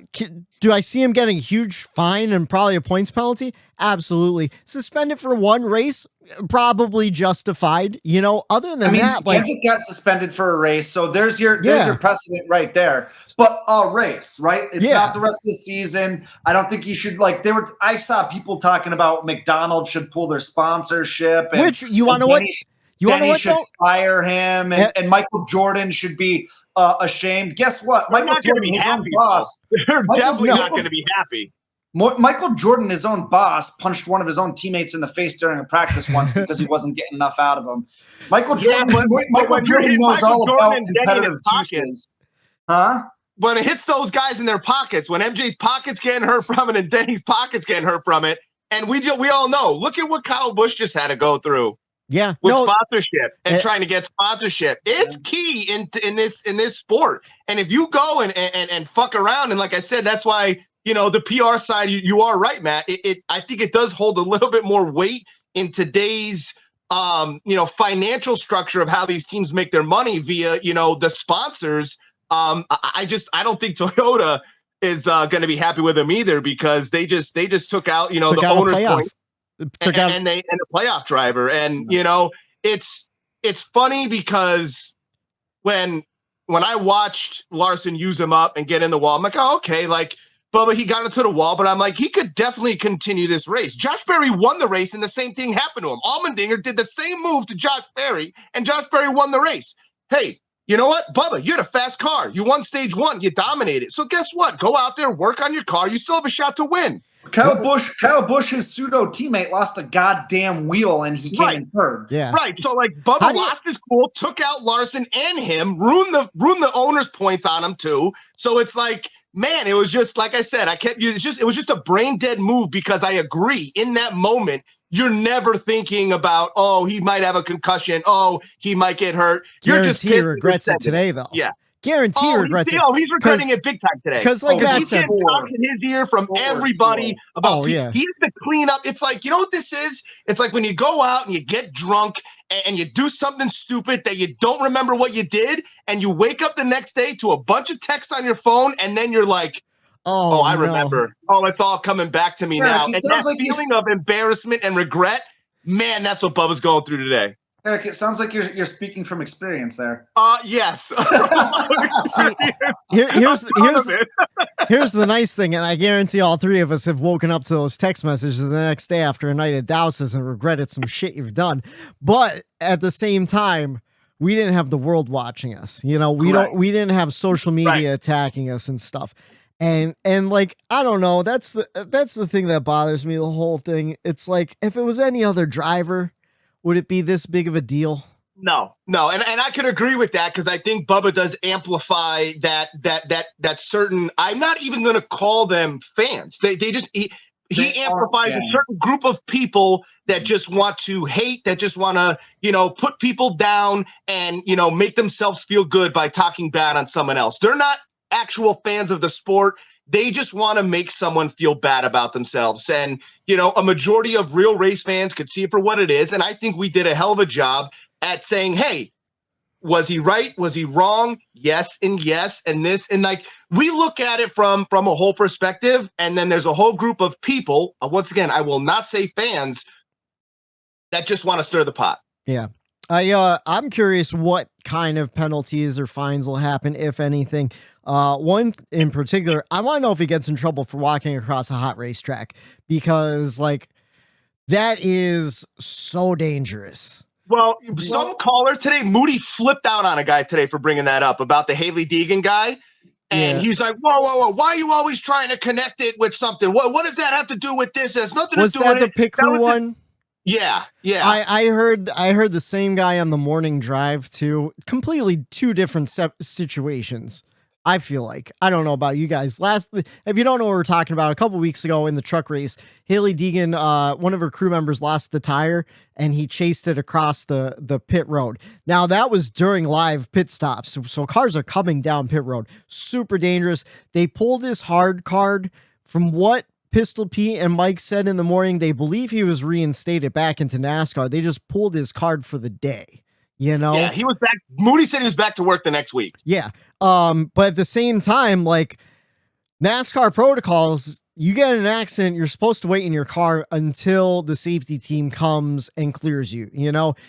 do I see him getting a huge fine and probably a points penalty? Absolutely. Suspended for one race? Probably justified. Other than that, like, Kendrick got suspended for a race, so there's your precedent right there. But a race, right? It's not the rest of the season. I don't think he should. Like, I saw people talking about McDonald's should pull their sponsorship. And, which you want to what? Denny should fire him, and Michael Jordan should be ashamed. Guess what? Michael Jordan, his own boss. They're definitely not going to be happy. Michael Jordan, his own boss, punched one of his own teammates in the face during a practice once because he wasn't getting enough out of him. Michael Jordan knows all about competitive Tuesdays. Huh? When it hits those guys in their pockets, when MJ's pockets getting hurt from it and Denny's pockets getting hurt from it, And we all know, look at what Kyle Busch just had to go through. Yeah, with sponsorship and trying to get sponsorship. It's key in this sport. And if you go and fuck around, and like I said, that's why, the PR side, you are right, Matt. I think it does hold a little bit more weight in today's financial structure of how these teams make their money via, the sponsors. I don't think Toyota is going to be happy with them either, because they just took out, the owner's point. And a playoff driver. And, it's funny because when I watched Larson use him up and get in the wall, I'm like, oh, okay, like, Bubba, he got into the wall, but I'm like, he could definitely continue this race. Josh Berry won the race, and the same thing happened to him. Allmendinger did the same move to Josh Berry, and Josh Berry won the race. Hey, you know what, Bubba, you had a fast car. You won stage 1. You dominated. So guess what? Go out there, work on your car. You still have a shot to win. Kyle Busch, his pseudo teammate, lost a goddamn wheel, and he came in third. Yeah, right. So like, Bubba lost his cool, took out Larson and him, ruined the owner's points on him too. So it's like, man, it was just like I said. It was just a brain dead move, because I agree, in that moment, you're never thinking about, oh, he might have a concussion. Oh, he might get hurt. You're just pissed. He regrets it today, though. Yeah. Guarantee regrets it. He's regretting it big time today. Because like that he's getting talk in his ear from everybody about he has to clean up. It's like, you know what this is? It's like when you go out and you get drunk and you do something stupid that you don't remember what you did, and you wake up the next day to a bunch of texts on your phone, and then you're like, oh, I remember. Oh, it's all coming back to me now. And that feeling of embarrassment and regret, man, that's what Bubba's going through today. Eric, it sounds like you're speaking from experience there. Yes. See, here's the nice thing, and I guarantee all three of us have woken up to those text messages the next day after a night of douses and regretted some shit you've done. But at the same time, we didn't have the world watching us. We didn't have social media attacking us and stuff. And like, I don't know, that's the thing that bothers me, the whole thing. It's like, if it was any other driver, would it be this big of a deal? No. And I could agree with that, because I think Bubba does amplify that certain, I'm not even going to call them fans. He amplifies a certain group of people that just want to hate, that just want to, put people down and, make themselves feel good by talking bad on someone else. They're not actual fans of the sport. They just want to make someone feel bad about themselves. And, a majority of real race fans could see it for what it is. And I think we did a hell of a job at saying, hey, was he right? Was he wrong? Yes. And yes. And this, and like, we look at it from a whole perspective. And then there's a whole group of people, once again, I will not say fans, that just want to stir the pot. Yeah. I'm curious what kind of penalties or fines will happen, if anything. One in particular, I want to know if he gets in trouble for walking across a hot racetrack, because like, that is so dangerous. Well, some caller today, Moody flipped out on a guy today for bringing that up about the Haley Deegan guy. And he's like, whoa, why are you always trying to connect it with something? What does that have to do with this? It has nothing to do with it. Was that the pit crew one? Yeah. I heard the same guy on the morning drive too. Completely two different situations. I feel like, I don't know about you guys. If you don't know what we're talking about, a couple weeks ago in the truck race, Haley Deegan, one of her crew members lost the tire and he chased it across the pit road. Now that was during live pit stops. So cars are coming down pit road. Super dangerous. They pulled his hard card. From what Pistol Pete and Mike said in the morning, they believe he was reinstated back into NASCAR. They just pulled his card for the day. Yeah, he was back. Moody said he was back to work the next week. Yeah. But at the same time, like, NASCAR protocols, you get in an accident, you're supposed to wait in your car until the safety team comes and clears you.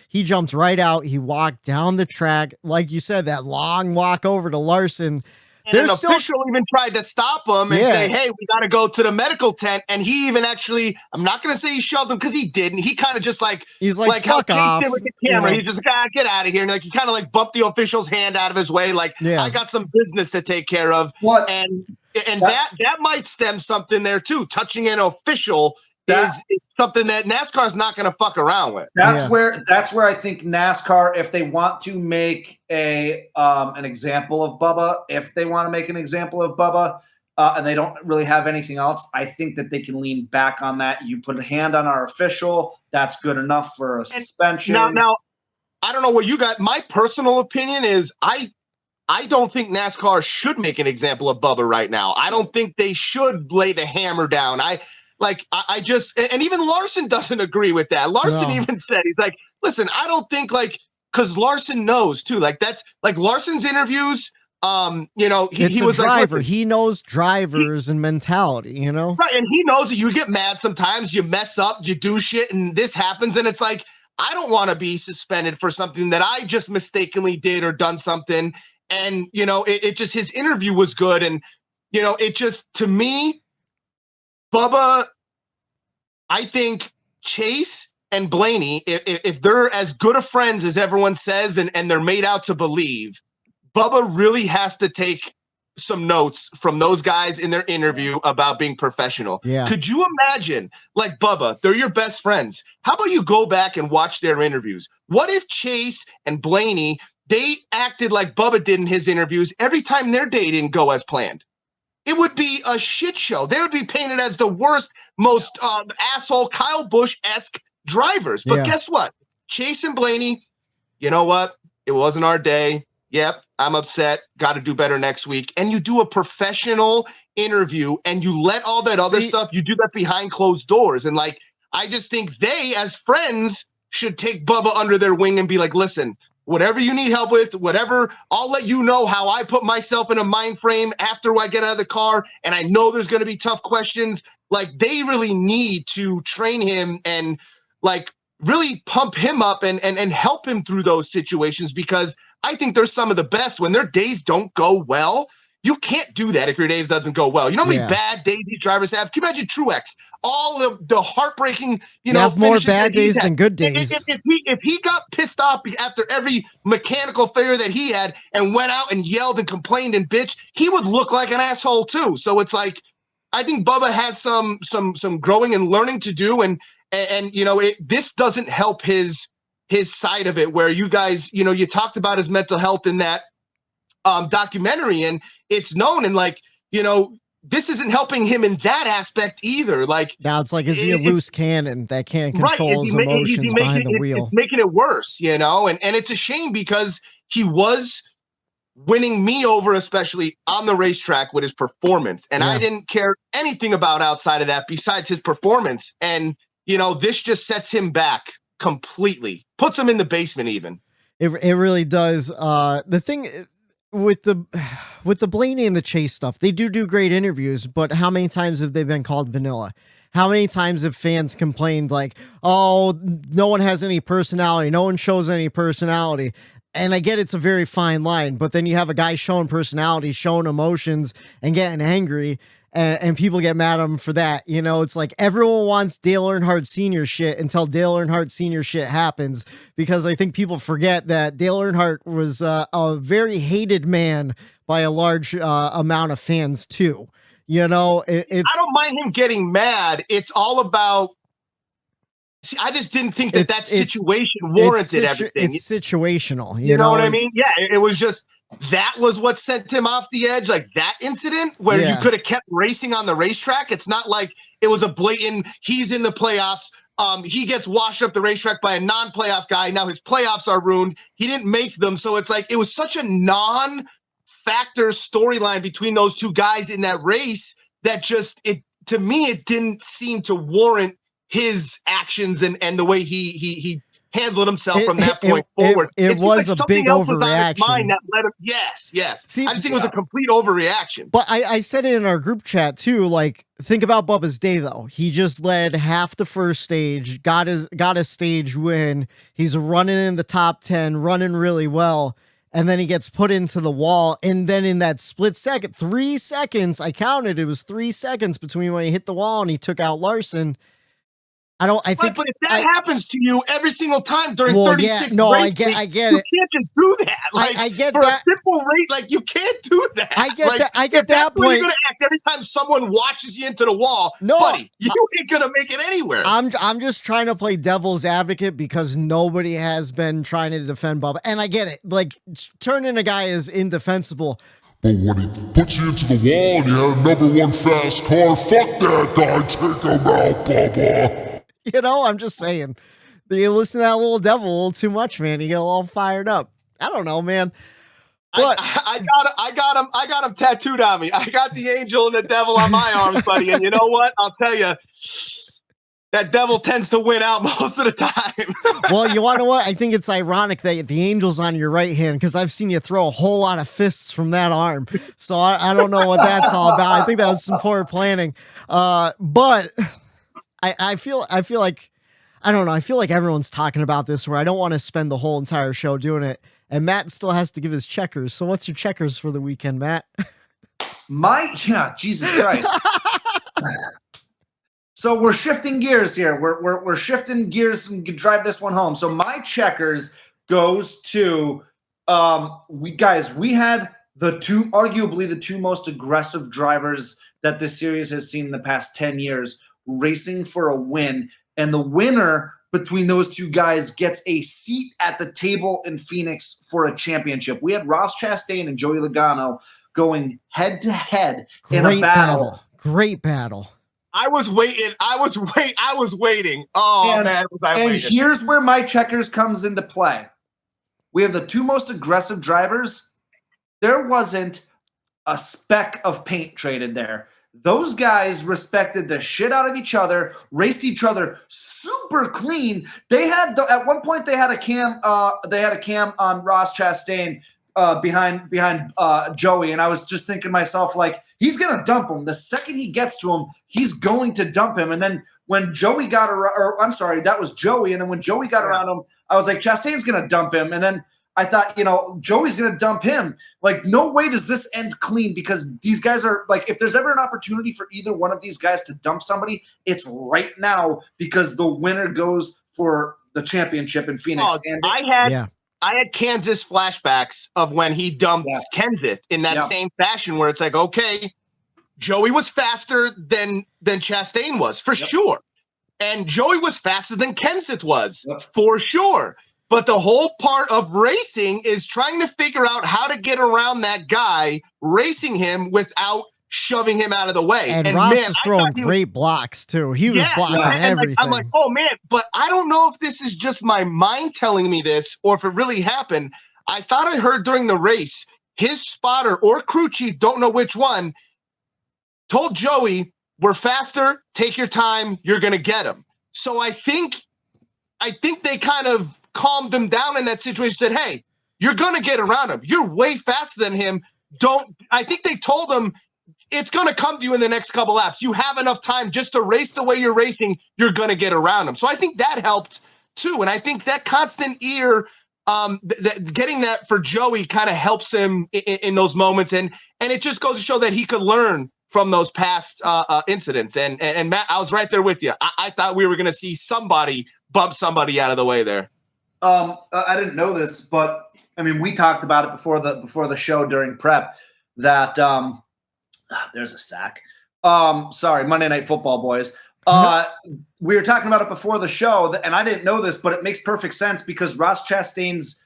He jumped right out. He walked down the track. Like you said, that long walk over to Larson. And an official even tried to stop him and say, hey, we got to go to the medical tent. And he even actually, I'm not going to say he shoved him, because he didn't. He kind of just he's like fuck off. With the camera. He's just like, get out of here. And like, he kind of like bumped the official's hand out of his way. Like, I got some business to take care of. What? And that might stem something there too. Touching an official is something that NASCAR is not going to fuck around with. That's where I think NASCAR, if they want to make an example of Bubba, and they don't really have anything else, I think that they can lean back on that. You put a hand on our official, that's good enough for a suspension. Now, I don't know what you got. My personal opinion is I don't think NASCAR should make an example of Bubba right now. I don't think they should lay the hammer down. I just, and even Larson doesn't agree with that. Larson even said, he's like, listen, I don't think because Larson knows too. That's Larson's interviews. He was a driver. Like, he knows drivers and mentality, right. And he knows that you get mad sometimes, you mess up, you do shit, and this happens. And it's like, I don't want to be suspended for something that I just mistakenly did or done something. And, it just, his interview was good. And, it just, to me, Bubba, I think Chase and Blaney, if they're as good of friends as everyone says, and they're made out to believe, Bubba really has to take some notes from those guys in their interview about being professional. Yeah. Could you imagine, Bubba, they're your best friends. How about you go back and watch their interviews? What if Chase and Blaney, they acted like Bubba did in his interviews every time their day didn't go as planned? It would be a shit show. They would be painted as the worst, most asshole Kyle Busch-esque drivers. But guess what? Chase and Blaney, you know what? It wasn't our day. Yep, I'm upset. Got to do better next week. And you do a professional interview and you let all that other stuff, you do that behind closed doors. And I just think they, as friends, should take Bubba under their wing and be like, listen, whatever you need help with, whatever, I'll let you know how I put myself in a mind frame after I get out of the car. And I know there's going to be tough questions. They really need to train him and really pump him up and help him through those situations, because I think they're some of the best. When their days don't go well, you can't do that if your days doesn't go well. You know how many bad days these drivers have? Can you imagine Truex? All of the heartbreaking, have more bad days than good days. If he got pissed off after every mechanical failure that he had and went out and yelled and complained and bitched, he would look like an asshole too. So it's I think Bubba has some growing and learning to do, and this doesn't help his side of it, where you guys, you talked about his mental health in that documentary, and it's known, and this isn't helping him in that aspect either. Now it's is he a loose cannon that can't control his emotions behind the wheel? It's making it worse, and it's a shame, because he was winning me over, especially on the racetrack, with his performance, and I didn't care anything about outside of that besides his performance. And this just sets him back completely, puts him in the basement even. It really does. The thing with the Blaney and the Chase stuff, they do great interviews, but how many times have they been called vanilla? How many times have fans complained oh, no one has any personality, no one shows any personality? And I get it's a very fine line, but then you have a guy showing personality, showing emotions, and getting angry, and people get mad at him for that. It's everyone wants Dale Earnhardt Sr. shit until Dale Earnhardt Sr. shit happens, because I think people forget that Dale Earnhardt was a very hated man by a large amount of fans too. I don't mind him getting mad. It's all about. See, I just didn't think that situation warranted everything. It's situational. You know what I mean? Yeah, it was just, that was what sent him off the edge. That incident where you could have kept racing on the racetrack. It's not like it was a blatant, he's in the playoffs. He gets washed up the racetrack by a non-playoff guy. Now his playoffs are ruined. He didn't make them. So it's it was such a non-factor storyline between those two guys in that race that just, to me, it didn't seem to warrant his actions and the way he handled himself from that point forward. It was a big overreaction. That led him, yes. See, I just think it was a complete overreaction. But I said it in our group chat too. Think about Bubba's day though. He just led half the first stage, got a stage win. He's running in the top 10, running really well. And then he gets put into the wall. And then in that split second, 3 seconds, I counted, it was 3 seconds between when he hit the wall and he took out Larson. But if that happens to you every single time during 36 races, I get it. You can't just do that. I get for that. A simple rate, you can't do that. I get that point. You're gonna act every time someone washes you into the wall, buddy. You ain't gonna make it anywhere. I'm just trying to play devil's advocate because nobody has been trying to defend Bubba, and I get it. Turning a guy is indefensible. But when he puts you into the wall and you have a number one fast car, fuck that guy, take him out, Bubba. You know, I'm just saying. You listen to that little devil a little too much, man. You get all fired up. I don't know, man. But I got him tattooed on me. I got the angel and the devil on my arms, buddy. And you know what? I'll tell you, that devil tends to win out most of the time. Well, you want to know what? I think it's ironic that the angel's on your right hand because I've seen you throw a whole lot of fists from that arm. So I don't know what that's all about. I think that was some poor planning. But I feel like, I don't know. I feel like everyone's talking about this where I don't want to spend the whole entire show doing it. And Matt still has to give his checkers. So what's your checkers for the weekend, Matt? Jesus Christ. So we're shifting gears here. We're shifting gears and can drive this one home. So my checkers goes to we had arguably the two most aggressive drivers that this series has seen in the past 10 years racing for a win. And the winner between those two guys gets a seat at the table in Phoenix for a championship. We had Ross Chastain and Joey Logano going head to head in a battle. Great battle. I was waiting. Oh, man, was I waiting. And here's where my checkers comes into play. We have the two most aggressive drivers. There wasn't a speck of paint traded there. Those guys respected the shit out of each other, raced each other super clean. They had at one point they had a cam on Ross Chastain behind Joey, and I was just thinking to myself, like, he's gonna dump him the second he gets to him. He's going to dump him. And then when Joey got around, or I'm sorry, that was Joey. And then when Joey got around him, I was like, Chastain's gonna dump him. And then I thought, Joey's gonna dump him. Like, no way does this end clean, because these guys are like, if there's ever an opportunity for either one of these guys to dump somebody, it's right now, because the winner goes for the championship in Phoenix. Oh, and I had Kansas flashbacks of when he dumped Kenseth in that same fashion, where it's like, okay, Joey was faster than Chastain was, for sure. And Joey was faster than Kenseth was, for sure. But the whole part of racing is trying to figure out how to get around that guy, racing him without shoving him out of the way. And Ross was throwing great blocks, too. He was blocking everything. I'm like, oh, man. But I don't know if this is just my mind telling me this or if it really happened. I thought I heard during the race, his spotter or crew chief, don't know which one, told Joey, we're faster, take your time, you're going to get him. So I think they kind of calmed him down in that situation, said, hey, you're going to get around him. You're way faster than him. I think they told him, it's going to come to you in the next couple laps. You have enough time just to race the way you're racing. You're going to get around him. So I think that helped too. And I think that constant ear, getting that for Joey kind of helps him in those moments. And it just goes to show that he could learn from those past incidents. And Matt, I was right there with you. I thought we were going to see somebody bump somebody out of the way there. I didn't know this, but I mean, we talked about it before the show during prep that there's a sack. Sorry, Monday Night Football, boys. We were talking about it before the show, and I didn't know this, but it makes perfect sense because Ross Chastain's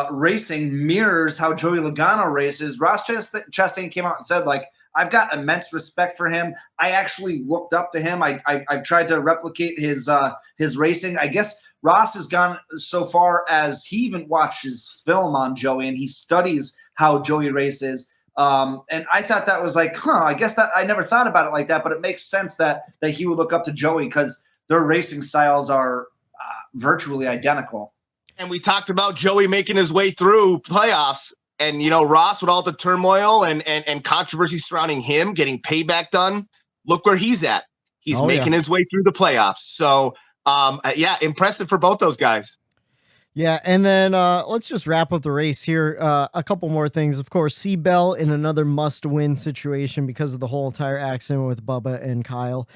racing mirrors how Joey Logano races. Ross Chastain came out and said, like, I've got immense respect for him. I actually looked up to him. I tried to replicate his racing. I guess Ross has gone so far as he even watches film on Joey and he studies how Joey races. And I thought that was like, I guess that I never thought about it like that, but it makes sense that he would look up to Joey because their racing styles are virtually identical. And we talked about Joey making his way through playoffs and, Ross with all the turmoil and controversy surrounding him getting payback done. Look where he's at. He's making his way through the playoffs. So, impressive for both those guys. Yeah, and then let's just wrap up the race here. A couple more things. Of course, Seabell in another must-win situation because of the whole entire accident with Bubba and Kyle.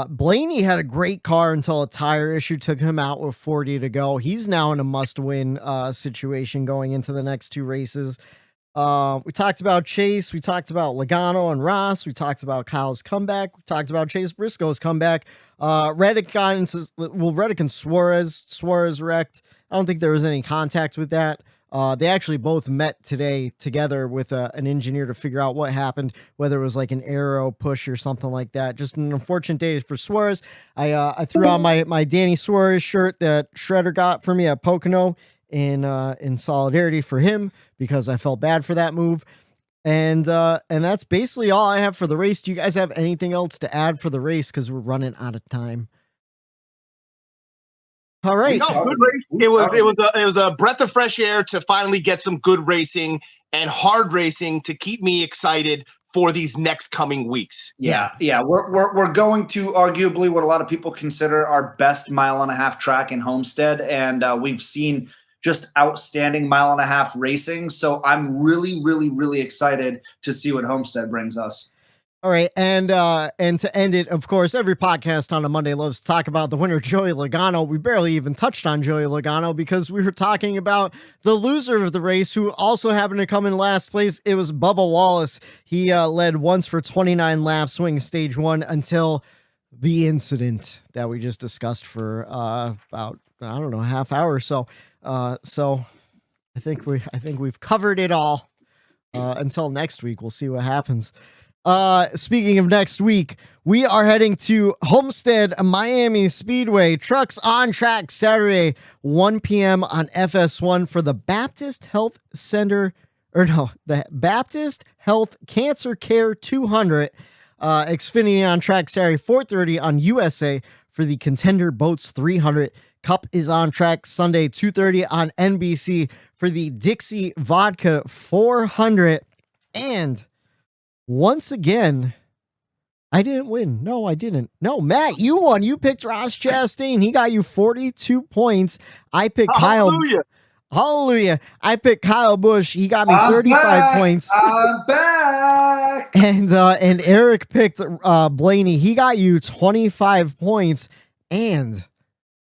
Blaney had a great car until a tire issue took him out with 40 to go. He's now in a must-win situation going into the next two races. We talked about Chase. We talked about Logano and Ross. We talked about Kyle's comeback. We talked about Chase Briscoe's comeback. Reddick and Suarez wrecked. I don't think there was any contact with that. They actually both met today together with an engineer to figure out what happened, whether it was like an aero push or something like that. Just an unfortunate day for Suarez. I threw on my Danny Suarez shirt that Shredder got for me at Pocono in solidarity for him because I felt bad for that move. And that's basically all I have for the race. Do you guys have anything else to add for the race? Because we're running out of time. All right. No, good race. It was a breath of fresh air to finally get some good racing and hard racing to keep me excited for these next coming weeks. Yeah. We're going to arguably what a lot of people consider our best 1.5 mile track in Homestead, and we've seen just outstanding 1.5 mile racing. So I'm really, really, really excited to see what Homestead brings us. All right, and to end it, of course, every podcast on a Monday loves to talk about the winner, Joey Logano. We barely even touched on Joey Logano because we were talking about the loser of the race, who also happened to come in last place. It was Bubba Wallace. He led once for 29 laps, winning stage 1 until the incident that we just discussed for about, I don't know, half hour or so. So I think we've covered it all. Until next week, we'll see what happens. Speaking of next week, we are heading to Homestead, Miami Speedway. Trucks on track Saturday, 1 p.m. on FS1 for the Baptist Health Cancer Care 200. Xfinity on track Saturday, 4:30 on USA for the Contender Boats 300. Cup is on track Sunday, 2:30 on NBC for the Dixie Vodka 400. And once again, I didn't win. No, I didn't. No, Matt, you won. You picked Ross Chastain. He got you 42 points. I picked Hallelujah. I picked Kyle Busch. He got me 35 points. I'm back. And Eric picked Blaney. He got you 25 points. And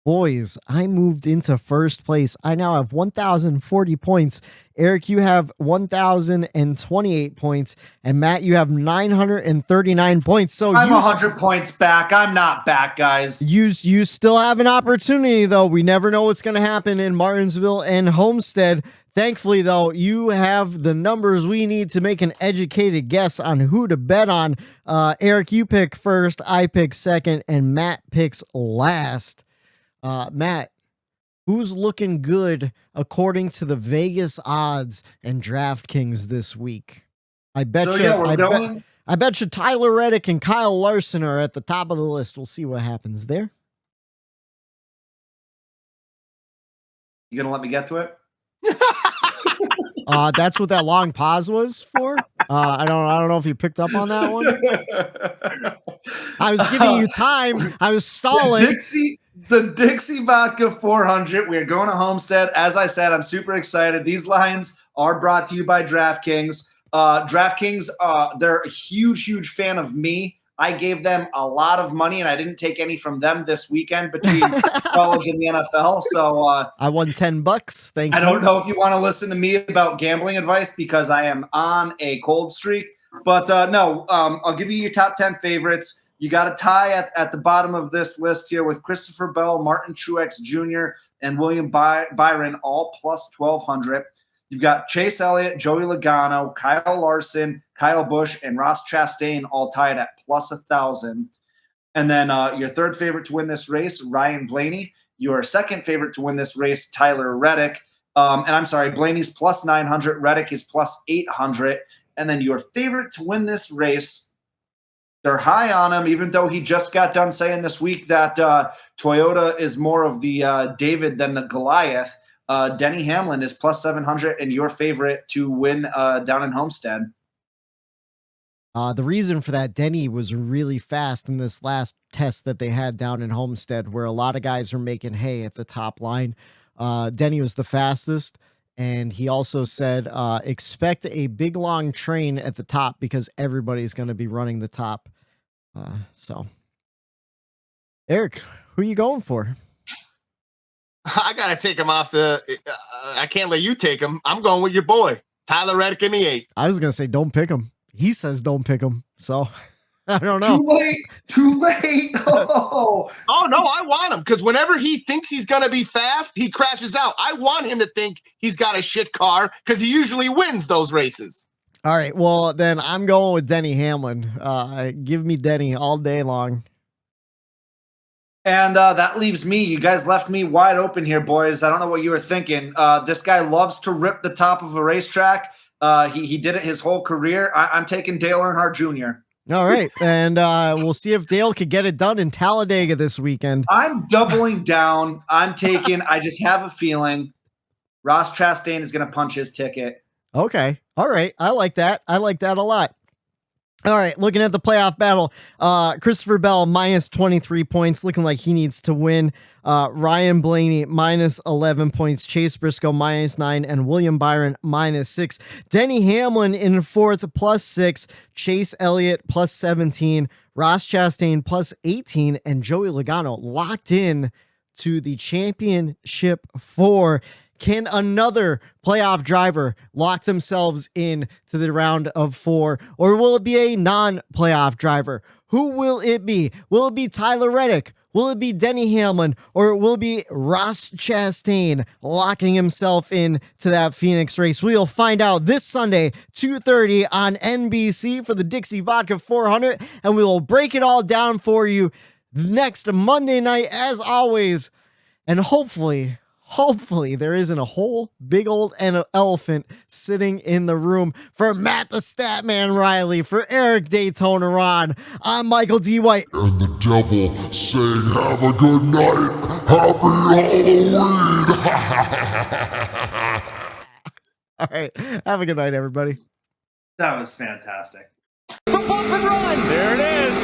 boys, I moved into first place. I now have 1,040 points. Eric, you have 1,028 points. And Matt, you have 939 points. So I'm 100 points back. I'm not back, guys. You still have an opportunity, though. We never know what's going to happen in Martinsville and Homestead. Thankfully, though, you have the numbers we need to make an educated guess on who to bet on. Eric, you pick first. I pick second. And Matt picks last. Matt, who's looking good according to the Vegas odds and DraftKings this week? I bet you Tyler Reddick and Kyle Larson are at the top of the list. We'll see what happens there. You gonna let me get to it? That's what that long pause was for. I don't know if you picked up on that one. I was giving you time. I was stalling. The Dixie Vodka 400. We're going to Homestead. As I said, I'm super excited. These lines are brought to you by DraftKings. DraftKings, they're a huge fan of me. I gave them a lot of money, and I didn't take any from them this weekend between college and the NFL. So I won $10. Thank you. I don't know if you want to listen to me about gambling advice because I am on a cold streak. But no, I'll give you your top 10 favorites. You got a tie at the bottom of this list here with Christopher Bell, Martin Truex Jr., and William Byron, all plus 1,200. You've got Chase Elliott, Joey Logano, Kyle Larson, Kyle Busch, and Ross Chastain all tied at plus 1,000. And then your third favorite to win this race, Ryan Blaney. Your second favorite to win this race, Tyler Reddick. And I'm sorry, Blaney's plus 900, Reddick is plus 800. And then your favorite to win this race, they're high on him, even though he just got done saying this week that Toyota is more of the David than the Goliath. Denny Hamlin is plus 700 and your favorite to win down in Homestead. The reason for that, Denny was really fast in this last test that they had down in Homestead, where a lot of guys are making hay at the top line. Denny was the fastest. And he also said, expect a big, long train at the top because everybody's going to be running the top. So, Eric, who are you going for? I got to take him off I can't let you take him. I'm going with your boy, Tyler Reddick in the 8. I was going to say, don't pick him. He says don't pick him. So, I don't know. Too late. Oh no, I want him because whenever he thinks he's going to be fast, he crashes out. I want him to think he's got a shit car because he usually wins those races. All right, well, then I'm going with Denny Hamlin. Give me Denny all day long. And that leaves me. You guys left me wide open here, boys. I don't know what you were thinking. This guy loves to rip the top of a racetrack. He did it his whole career. I'm taking Dale Earnhardt Jr. All right, and we'll see if Dale could get it done in Talladega this weekend. I'm doubling down. I just have a feeling Ross Chastain is going to punch his ticket. Okay, all right. I like that. I like that a lot. All right, looking at the playoff battle, Christopher Bell minus 23 points, looking like he needs to win. Ryan Blaney minus 11 points, Chase Briscoe minus 9, and William Byron minus 6. Denny Hamlin in fourth plus 6, Chase Elliott plus 17, Ross Chastain plus 18, and Joey Logano locked in to the championship 4. Can another playoff driver lock themselves in to the round of 4, or will it be a non-playoff driver? Who will it be? Will it be Tyler Reddick? Will it be Denny Hamlin, or will it be Ross Chastain locking himself in to that Phoenix race? We'll find out this Sunday, 2:30 on NBC for the Dixie Vodka 400, and we will break it all down for you next Monday night as always, and hopefully there isn't a whole big old elephant sitting in the room. For Matt the Statman Reilly, for Eric Daytona Ron, I'm Michael D. White. And the devil saying, have a good night. Happy Halloween. All right. Have a good night, everybody. That was fantastic. The bump and run. There it is.